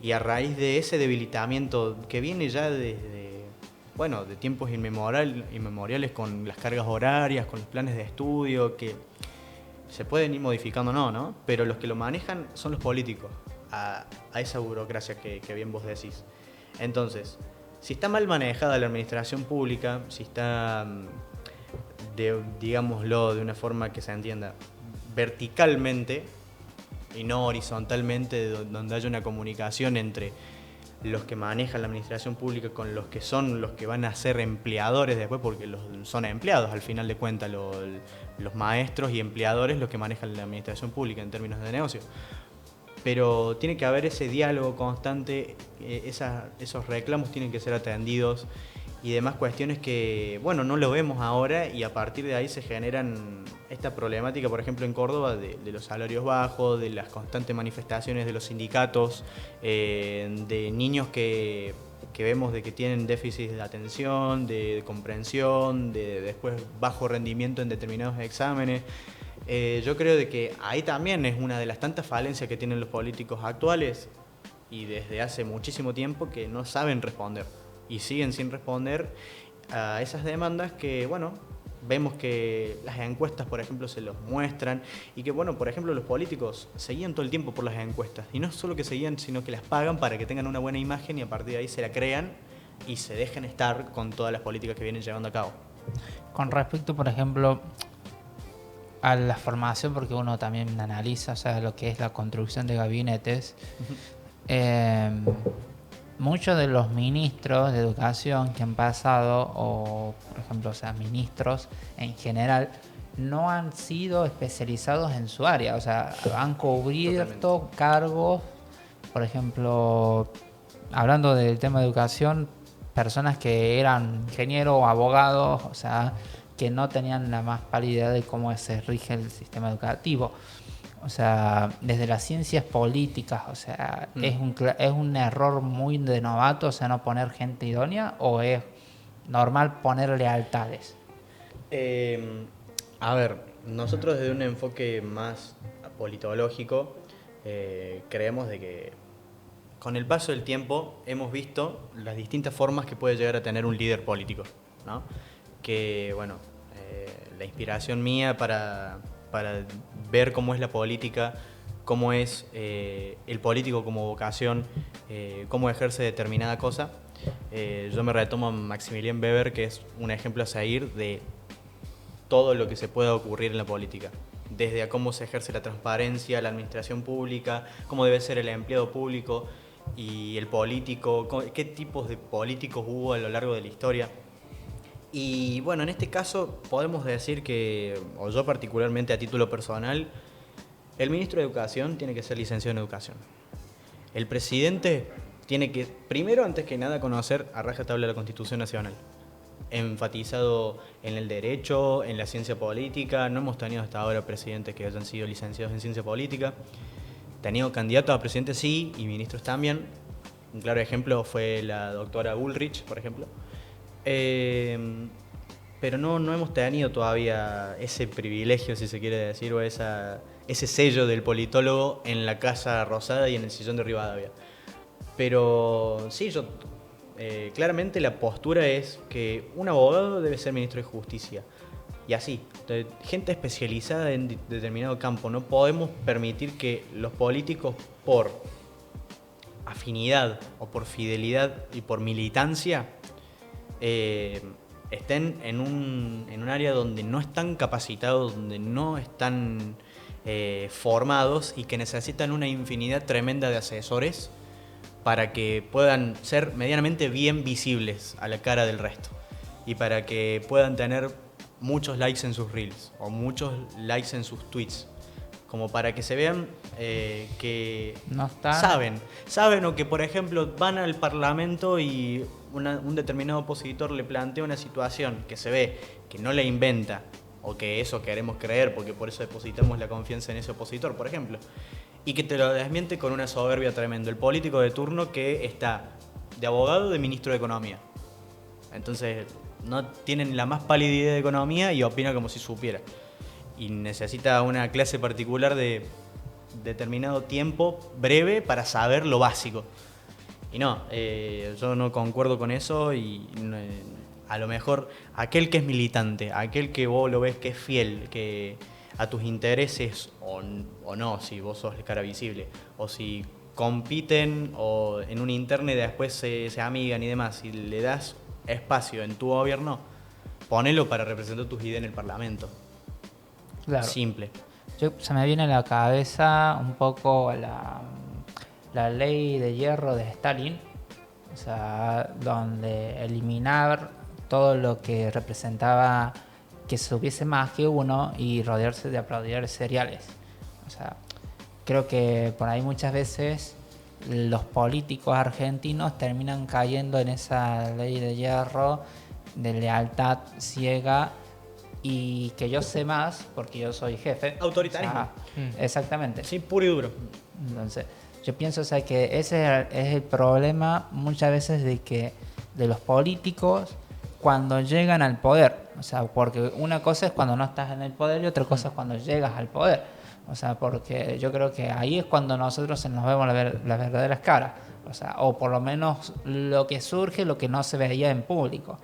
Y a raíz de ese debilitamiento que viene ya desde, bueno, de tiempos inmemoriales con las cargas horarias, con los planes de estudio, que se pueden ir modificando, ¿no? Pero los que lo manejan son los políticos, a esa burocracia que bien vos decís. Entonces, si está mal manejada la administración pública, si está, digámoslo de una forma que se entienda, verticalmente y no horizontalmente, donde haya una comunicación entre los que manejan la administración pública con los que son los que van a ser empleadores después, porque son empleados al final de cuentas, los maestros y empleadores los que manejan la administración pública en términos de negocio. Pero tiene que haber ese diálogo constante, esos reclamos tienen que ser atendidos y demás cuestiones que, bueno, no lo vemos ahora y a partir de ahí se generan esta problemática, por ejemplo, en Córdoba, de los salarios bajos, de las constantes manifestaciones de los sindicatos, de niños que vemos de que tienen déficit de atención, de comprensión, de después bajo rendimiento en determinados exámenes. Yo creo de que ahí también es una de las tantas falencias que tienen los políticos actuales y desde hace muchísimo tiempo que no saben responder y siguen sin responder a esas demandas que, bueno, vemos que las encuestas, por ejemplo, se los muestran y que, bueno, por ejemplo, los políticos seguían todo el tiempo por las encuestas y no solo que seguían, sino que las pagan para que tengan una buena imagen y a partir de ahí se la crean y se dejen estar con todas las políticas que vienen llevando a cabo. con respecto, por ejemplo, a la formación, porque uno también analiza, o sea, lo que es la construcción de gabinetes, muchos de los ministros de educación que han pasado, o por ejemplo, o sea, ministros en general, no han sido especializados en su área, o sea, han cubierto cargos, por ejemplo, hablando del tema de educación, personas que eran ingenieros o abogados, o sea, que no tenían la más pálida idea de cómo se rige el sistema educativo. O sea, desde las ciencias políticas, o sea, ¿es un error muy de novato, o sea, no poner gente idónea, o es normal poner lealtades? A ver, nosotros desde un enfoque más politológico creemos de que con el paso del tiempo hemos visto las distintas formas que puede llegar a tener un líder político, ¿no? Que, bueno, la inspiración mía para ver cómo es la política, cómo es el político como vocación, cómo ejerce determinada cosa, yo me retomo a Maximilian Weber, que es un ejemplo a seguir de todo lo que se pueda ocurrir en la política, desde a cómo se ejerce la transparencia, la administración pública, cómo debe ser el empleado público, y el político, qué tipos de políticos hubo a lo largo de la historia. Y bueno, en este caso podemos decir que, o yo particularmente a título personal, el ministro de Educación tiene que ser licenciado en Educación. El presidente tiene que, primero, antes que nada, conocer a rajatabla la Constitución Nacional. Enfatizado en el derecho, en la ciencia política. No hemos tenido hasta ahora presidentes que hayan sido licenciados en ciencia política. Tenido candidatos a presidente sí, y ministros también. Un claro ejemplo fue la doctora Bullrich, por ejemplo. Pero no hemos tenido todavía ese privilegio, si se quiere decir, o ese sello del politólogo en la Casa Rosada y en el sillón de Rivadavia. Pero sí, claramente la postura es que un abogado debe ser ministro de Justicia. Y así, gente especializada en determinado campo. No podemos permitir que los políticos, por afinidad o por fidelidad y por militancia, estén en un área donde no están capacitados, donde no están formados y que necesitan una infinidad tremenda de asesores para que puedan ser medianamente bien visibles a la cara del resto y para que puedan tener muchos likes en sus reels o muchos likes en sus tweets, como para que se vean que No están. saben o que, por ejemplo, van al Parlamento y un determinado opositor le plantea una situación que se ve que no le inventa, o que eso queremos creer porque por eso depositamos la confianza en ese opositor, por ejemplo, y que te lo desmiente con una soberbia tremenda. El político de turno que está de abogado, de ministro de Economía. Entonces no tienen la más pálida idea de economía y opina como si supiera. Y necesita una clase particular de determinado tiempo breve para saber lo básico. Y no, yo no concuerdo con eso y a lo mejor aquel que es militante, aquel que vos lo ves que es fiel, que a tus intereses o no, si vos sos cara visible, o si compiten o en un internet y después se amigan y demás, y le das espacio en tu gobierno, ponelo para representar tus ideas en el Parlamento. Claro. Simple. Se me viene a la cabeza un poco la ley de hierro de Stalin, o sea, donde eliminar todo lo que representaba que se hubiese más que uno y rodearse de aplaudidores seriales. O sea, creo que por ahí muchas veces los políticos argentinos terminan cayendo en esa ley de hierro de lealtad ciega y que yo sé más porque yo soy jefe. Autoritarismo. O sea, exactamente. Sí, puro y duro. Entonces, yo pienso, o sea, que ese es el problema muchas veces de los políticos cuando llegan al poder. O sea, porque una cosa es cuando no estás en el poder y otra cosa es cuando llegas al poder. O sea, porque yo creo que ahí es cuando nosotros nos vemos las verdaderas caras. O sea, o por lo menos lo que surge, lo que no se veía en público.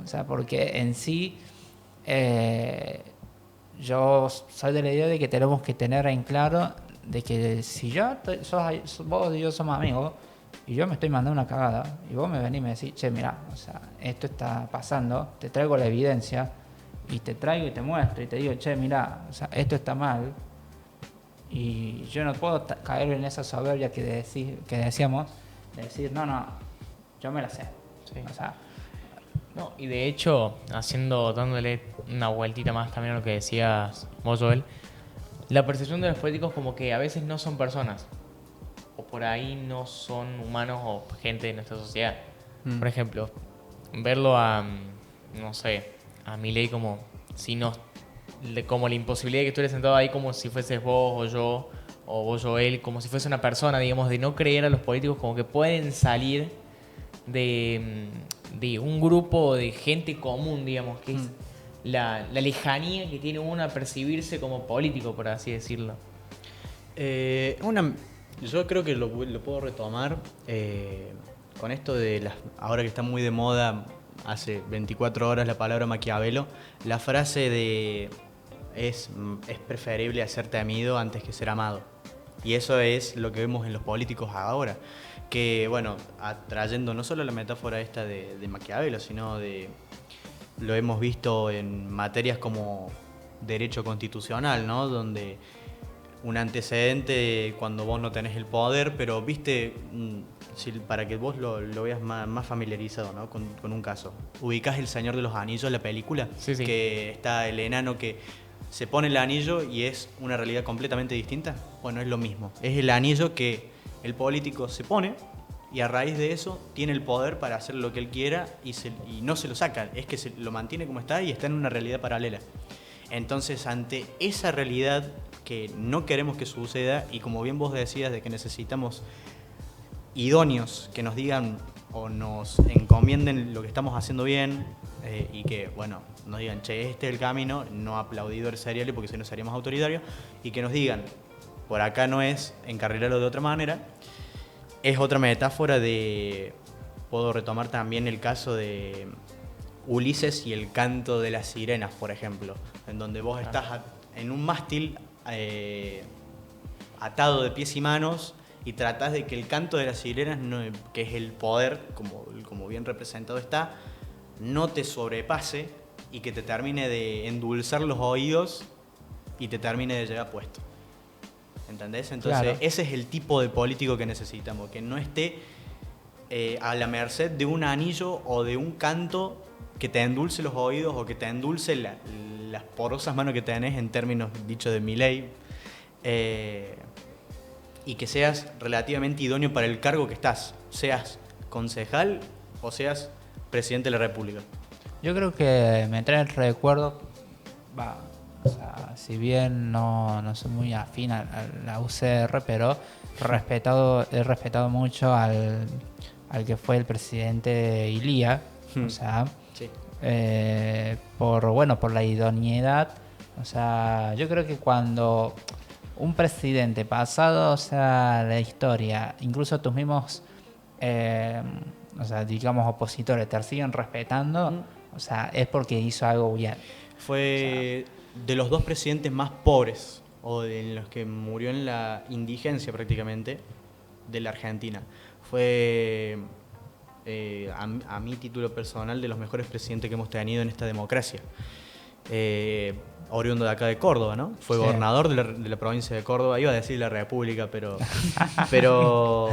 O sea, porque en sí yo soy de la idea de que tenemos que tener en claro de que si vos y yo somos amigos y yo me estoy mandando una cagada y vos me venís y me decís, che, mirá, o sea, esto está pasando, te traigo la evidencia y te traigo y te muestro y te digo, che, mirá, o sea, esto está mal y yo no puedo caer en esa soberbia que decíamos, de decir, no, yo me la sé. Sí. O sea, No, y de hecho, dándole una vueltita más también a lo que decías vos, Joel, la percepción de los políticos como que a veces no son personas, o por ahí no son humanos o gente de nuestra sociedad. Por ejemplo, verlo no sé, a Milei como como la imposibilidad de que estuviera sentado ahí como si fueses vos o yo, o vos o él, como si fuese una persona, digamos, de no creer a los políticos como que pueden salir de un grupo de gente común, digamos, que es la lejanía que tiene uno a percibirse como político, por así decirlo. Yo creo que lo puedo retomar con esto de ahora que está muy de moda, hace 24 horas, la palabra Maquiavelo, la frase de es preferible ser temido antes que ser amado. Y eso es lo que vemos en los políticos ahora. Que, bueno, trayendo no solo la metáfora esta de Maquiavelo, sino lo hemos visto en materias como derecho constitucional, ¿no? Donde un antecedente cuando vos no tenés el poder, pero viste para que vos lo veas más familiarizado, ¿no? Con un caso. ¿Ubicás El Señor de los Anillos, la película? Sí, sí. Que está el enano que se pone el anillo y es una realidad completamente distinta. Bueno, es lo mismo. Es el anillo que el político se pone y a raíz de eso tiene el poder para hacer lo que él quiera y no se lo saca. Es que lo mantiene como está y está en una realidad paralela. Entonces, ante esa realidad que no queremos que suceda, y como bien vos decías de que necesitamos idóneos que nos digan o nos encomienden lo que estamos haciendo bien, y que, bueno, nos digan, che, este es el camino, no aplaudidores seriales porque si no seríamos autoritarios, y que nos digan, por acá no es, encarrilarlo de otra manera. Es otra metáfora de... Puedo retomar también el caso de Ulises y el canto de las sirenas, por ejemplo, en donde vos estás en un mástil atado de pies y manos y tratás de que el canto de las sirenas, que es el poder, como bien representado está, no te sobrepase y que te termine de endulzar los oídos y te termine de llevar puesto. ¿Entendés? Entonces, claro, ese es el tipo de político que necesitamos, que no esté a la merced de un anillo o de un canto que te endulce los oídos o que te endulce las porosas manos que tenés, en términos dichos de Milei, y que seas relativamente idóneo para el cargo que estás, seas concejal o seas presidente de la República. yo creo que me trae el recuerdo, o sea, si bien no soy muy afín a la UCR, pero he respetado mucho al que fue el presidente Ilía, o sea, Sí. por la idoneidad. O sea, yo creo que cuando un presidente pasado, o sea, la historia, incluso tus mismos, o sea, digamos, opositores te siguen respetando, o sea, es porque hizo algo bien. Fue de los dos presidentes más pobres, o en los que murió en la indigencia prácticamente, de la Argentina. Fue, a mi título personal, de los mejores presidentes que hemos tenido en esta democracia. Oriundo de acá de Córdoba, ¿no? Fue Sí. gobernador de la provincia de Córdoba, iba a decir la República, pero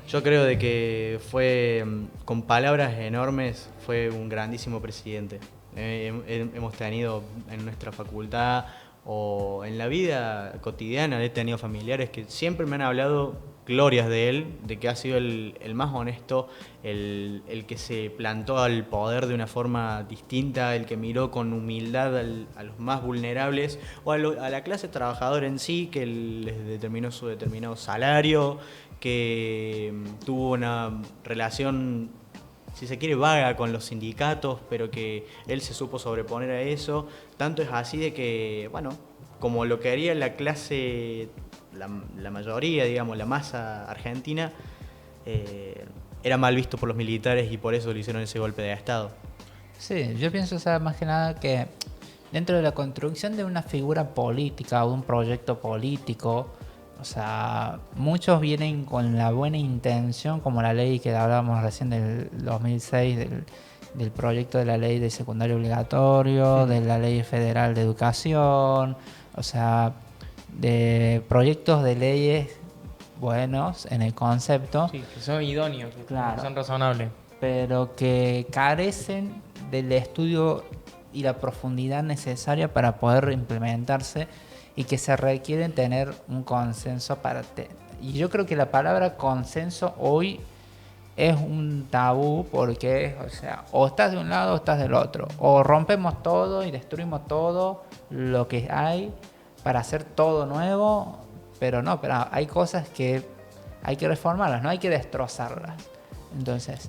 yo creo de que fue, con palabras enormes, fue un grandísimo presidente. Hemos tenido en nuestra facultad o en la vida cotidiana, he tenido familiares que siempre me han hablado glorias de él, de que ha sido el más honesto, el que se plantó al poder de una forma distinta, el que miró con humildad a los más vulnerables o a la clase trabajadora en sí, que les determinó su determinado salario, que tuvo una relación, si se quiere, vaga con los sindicatos, pero que él se supo sobreponer a eso. Tanto es así de que, bueno, como lo que haría la clase, la mayoría, digamos, la masa argentina, era mal visto por los militares y por eso le hicieron ese golpe de Estado. Sí, yo pienso, o sea, más que nada que dentro de la construcción de una figura política o de un proyecto político, o sea, muchos vienen con la buena intención, como la ley que hablábamos recién del 2006, del proyecto de la ley de secundario obligatorio, de la ley federal de educación, o sea, de proyectos de leyes buenos en el concepto, Sí, que son idóneos, que Claro. son razonables. pero que carecen del estudio y la profundidad necesaria para poder implementarse, y que se requiere tener un consenso y yo creo que la palabra consenso hoy es un tabú, porque o sea, o estás de un lado o estás del otro, o rompemos todo y destruimos todo lo que hay para hacer todo nuevo, pero hay cosas que hay que reformarlas, no hay que destrozarlas. Entonces,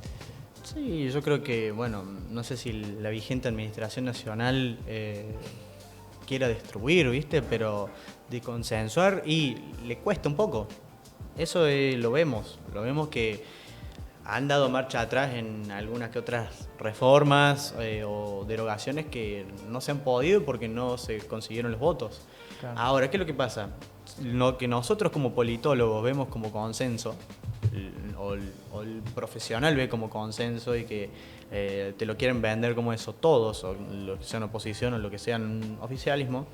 Sí, yo creo que, bueno, no sé si la vigente administración nacional quiera destruir, ¿viste? Pero de consensuar, y le cuesta un poco. Eso lo vemos que han dado marcha atrás en algunas que otras reformas o derogaciones que no se han podido porque no se consiguieron los votos. Claro. Ahora, ¿qué es lo que pasa? Lo que nosotros como politólogos vemos como consenso, o el profesional ve como consenso, y que te lo quieren vender como eso todos, o los que sean oposición o lo que sean oficialismo,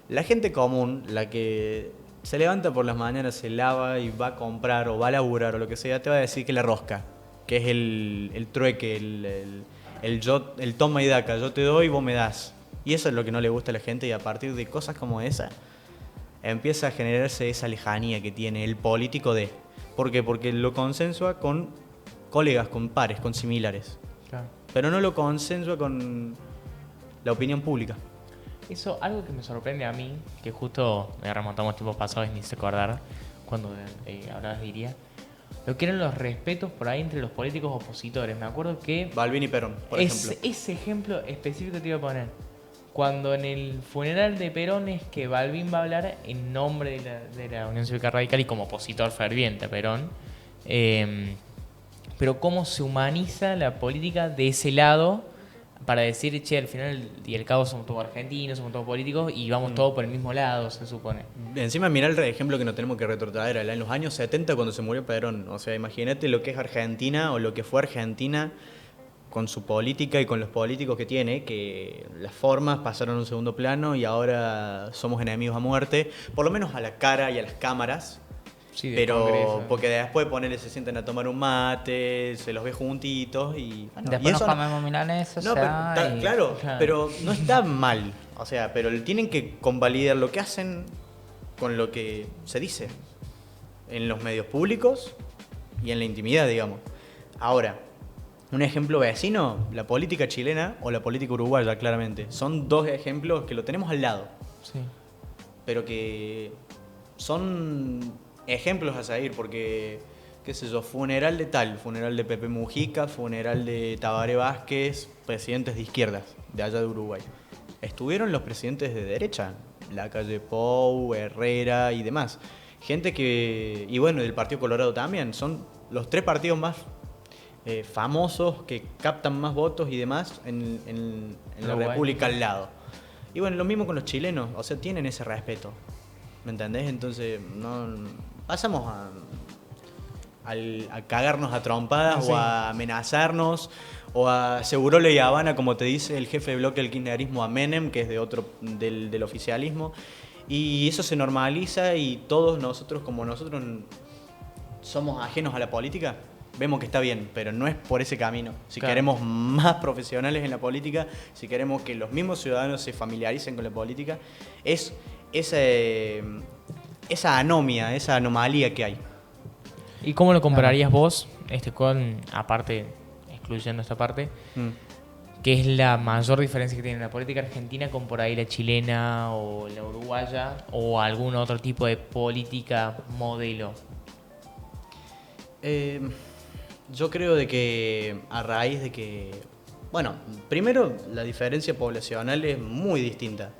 la gente común, la que se levanta por las mañanas, se lava y va a comprar o va a laburar o lo que sea, te va a decir que la rosca, que es el trueque, el toma y daca, yo te doy y vos me das. Y eso es lo que no le gusta a la gente, y a partir de cosas como esa empieza a generarse esa lejanía que tiene el político de... ¿Por qué? Porque lo consensua con colegas, con pares, con similares. Claro. Pero no lo consensua con la opinión pública. Eso, algo que me sorprende a mí, que justo me remontamos tiempos pasados y ni se acordar cuando hablabas de Iría, lo que eran los respetos por ahí entre los políticos opositores. Me acuerdo que Balbín y Perón, por ejemplo. ese ejemplo específico te iba a poner. Cuando en el funeral de Perón es que Balbín va a hablar en nombre de la Unión Cívica Radical y como opositor ferviente a Perón, pero cómo se humaniza la política de ese lado para decir, che, al final y al cabo somos todos argentinos, somos todos políticos y vamos todos por el mismo lado, se supone. Encima mirá el ejemplo que nos tenemos que retrotraer en los años 70 cuando se murió Perón. O sea, imagínate lo que es Argentina o lo que fue Argentina con su política y con los políticos que tiene, que las formas pasaron a un segundo plano y ahora somos enemigos a muerte, por lo menos a la cara y a las cámaras. Sí, pero Congreso. porque después ponerle se sientan a tomar un mate, se los ve juntitos y bueno, Después y eso nos comemos milanesas. no, claro, Claro. pero no está mal. O sea, pero tienen que convalidar lo que hacen con lo que se dice en los medios públicos y en la intimidad, digamos. Ahora, un ejemplo vecino, la política chilena o la política uruguaya, claramente. Son dos ejemplos que lo tenemos al lado, Sí. pero que son ejemplos a seguir porque, qué sé yo, funeral de tal, funeral de Pepe Mujica, funeral de Tabaré Vázquez, presidentes de izquierdas de allá de Uruguay. Estuvieron los presidentes de derecha, Lacalle Pou, Herrera y demás. Gente que, y bueno, del Partido Colorado también, son los tres partidos más famosos que captan más votos y demás en la Uruguay. República al lado. Y bueno, lo mismo con los chilenos, o sea, tienen ese respeto. ¿Me entendés? Entonces, no pasamos a cagarnos a trompadas Sí. o a amenazarnos o a seguro ley Habana, como te dice el jefe de bloque del kirchnerismo a Menem, que es de otro del oficialismo. Y eso se normaliza y todos nosotros, como nosotros somos ajenos a la política, vemos que está bien, pero no es por ese camino. Si Claro. queremos más profesionales en la política, si queremos que los mismos ciudadanos se familiaricen con la política, es esa anomia, esa anomalía que hay. ¿Y cómo lo compararías vos, con, aparte, excluyendo esta parte, qué es la mayor diferencia que tiene la política argentina con por ahí la chilena o la uruguaya o algún otro tipo de política modelo? Yo creo de que a raíz de que, bueno, primero la diferencia poblacional es muy distinta.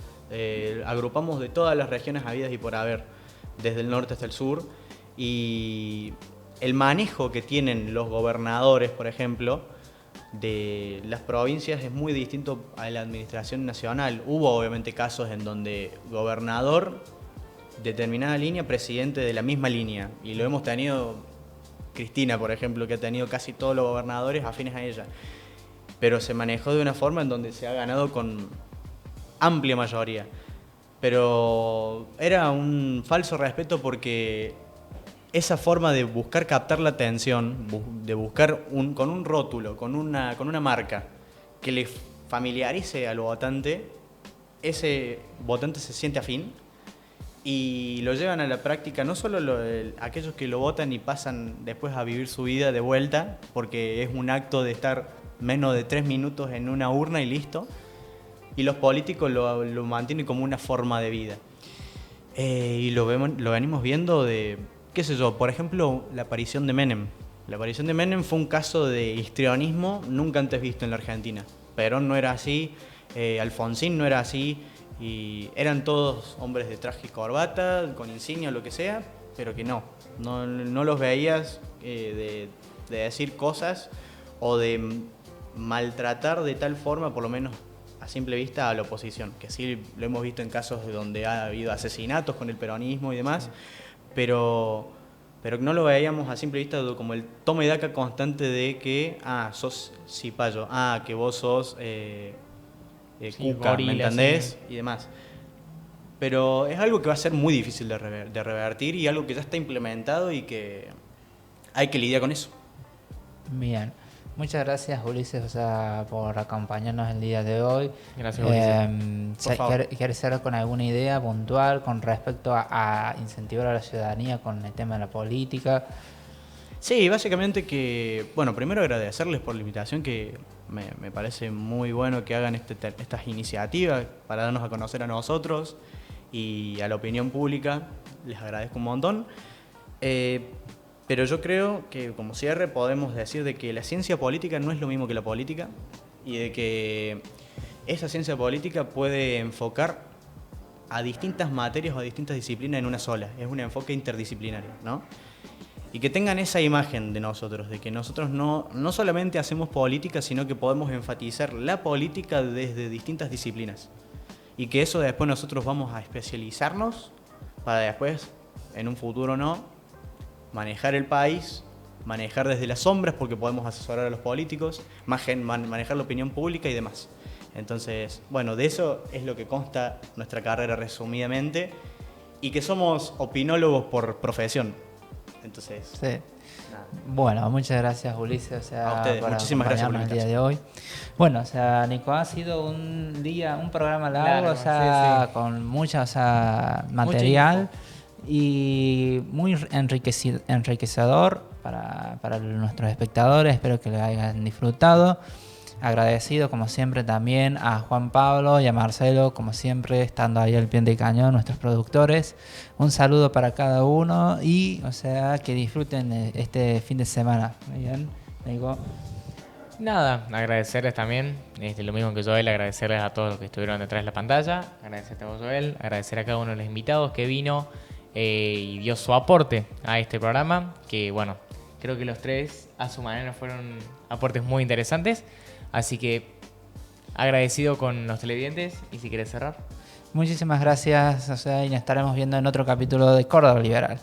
Agrupamos de todas las regiones habidas y por haber, desde el norte hasta el sur, y el manejo que tienen los gobernadores, por ejemplo, de las provincias es muy distinto a la administración nacional. Hubo obviamente casos en donde gobernador, determinada línea, presidente de la misma línea, y lo hemos tenido Cristina, por ejemplo, que ha tenido casi todos los gobernadores afines a ella, pero se manejó de una forma en donde se ha ganado con amplia mayoría. Pero era un falso respeto porque esa forma de buscar captar la atención, de buscar con un rótulo, con una marca que le familiarice al votante, ese votante se siente afín y lo llevan a la práctica, no solo aquellos que lo votan y pasan después a vivir su vida de vuelta, porque es un acto de estar menos de 3 minutos en una urna y listo, y los políticos lo mantienen como una forma de vida. Y lo venimos viendo de, qué sé yo, por ejemplo, la aparición de Menem. La aparición de Menem fue un caso de histrionismo nunca antes visto en la Argentina. Perón no era así, Alfonsín no era así, y eran todos hombres de traje y corbata, con insignia o lo que sea, pero que no los veías de decir cosas o de maltratar de tal forma, por lo menos a simple vista, a la oposición, que sí lo hemos visto en casos de donde ha habido asesinatos con el peronismo y demás, pero no lo veíamos a simple vista como el toma y daca constante de que, sos cipayo, que vos sos Sí, cuca, gorila, ¿me entendés? sí. Y demás. pero es algo que va a ser muy difícil de revertir y algo que ya está implementado y que hay que lidiar con eso. Bien. Muchas gracias, Ulises, o sea, por acompañarnos el día de hoy. Gracias, Ulises. Por favor. ¿Quieres cerrar con alguna idea puntual con respecto a incentivar a la ciudadanía con el tema de la política? Sí, básicamente que, bueno, primero agradecerles por la invitación, que me parece muy bueno que hagan estas iniciativas para darnos a conocer a nosotros y a la opinión pública. Les agradezco un montón. Pero yo creo que como cierre podemos decir de que la ciencia política no es lo mismo que la política y de que esa ciencia política puede enfocar a distintas materias o a distintas disciplinas en una sola. Es un enfoque interdisciplinario, ¿no? Y que tengan esa imagen de nosotros, de que nosotros no solamente hacemos política, sino que podemos enfatizar la política desde distintas disciplinas. Y que eso después nosotros vamos a especializarnos para después, en un futuro manejar el país, manejar desde las sombras porque podemos asesorar a los políticos, manejar la opinión pública y demás. Entonces, bueno, de eso es lo que consta nuestra carrera resumidamente y que somos opinólogos por profesión. Entonces, Sí. nada. Bueno, muchas gracias, Ulises, o sea, A ustedes, por muchísimas gracias por la acompañarnos el día de hoy. Bueno, o sea, Nico, ha sido un programa largo, Largo, o sea, sí. con mucha, o sea, material y muy enriquecedor para nuestros espectadores. Espero que lo hayan disfrutado. Agradecido como siempre también a Juan Pablo y a Marcelo, como siempre, estando ahí al pie del cañón, nuestros productores. Un saludo para cada uno y, o sea, que disfruten este fin de semana. Muy bien, Nico. Nada, agradecerles también, lo mismo que Joel, agradecerles a todos los que estuvieron detrás de la pantalla, agradecerte a vos, Joel, agradecer a cada uno de los invitados que vino y dio su aporte a este programa, que bueno, creo que los tres a su manera fueron aportes muy interesantes, así que agradecido con los televidentes y si querés cerrar. Muchísimas gracias, o sea, y nos estaremos viendo en otro capítulo de Córdoba Liberal.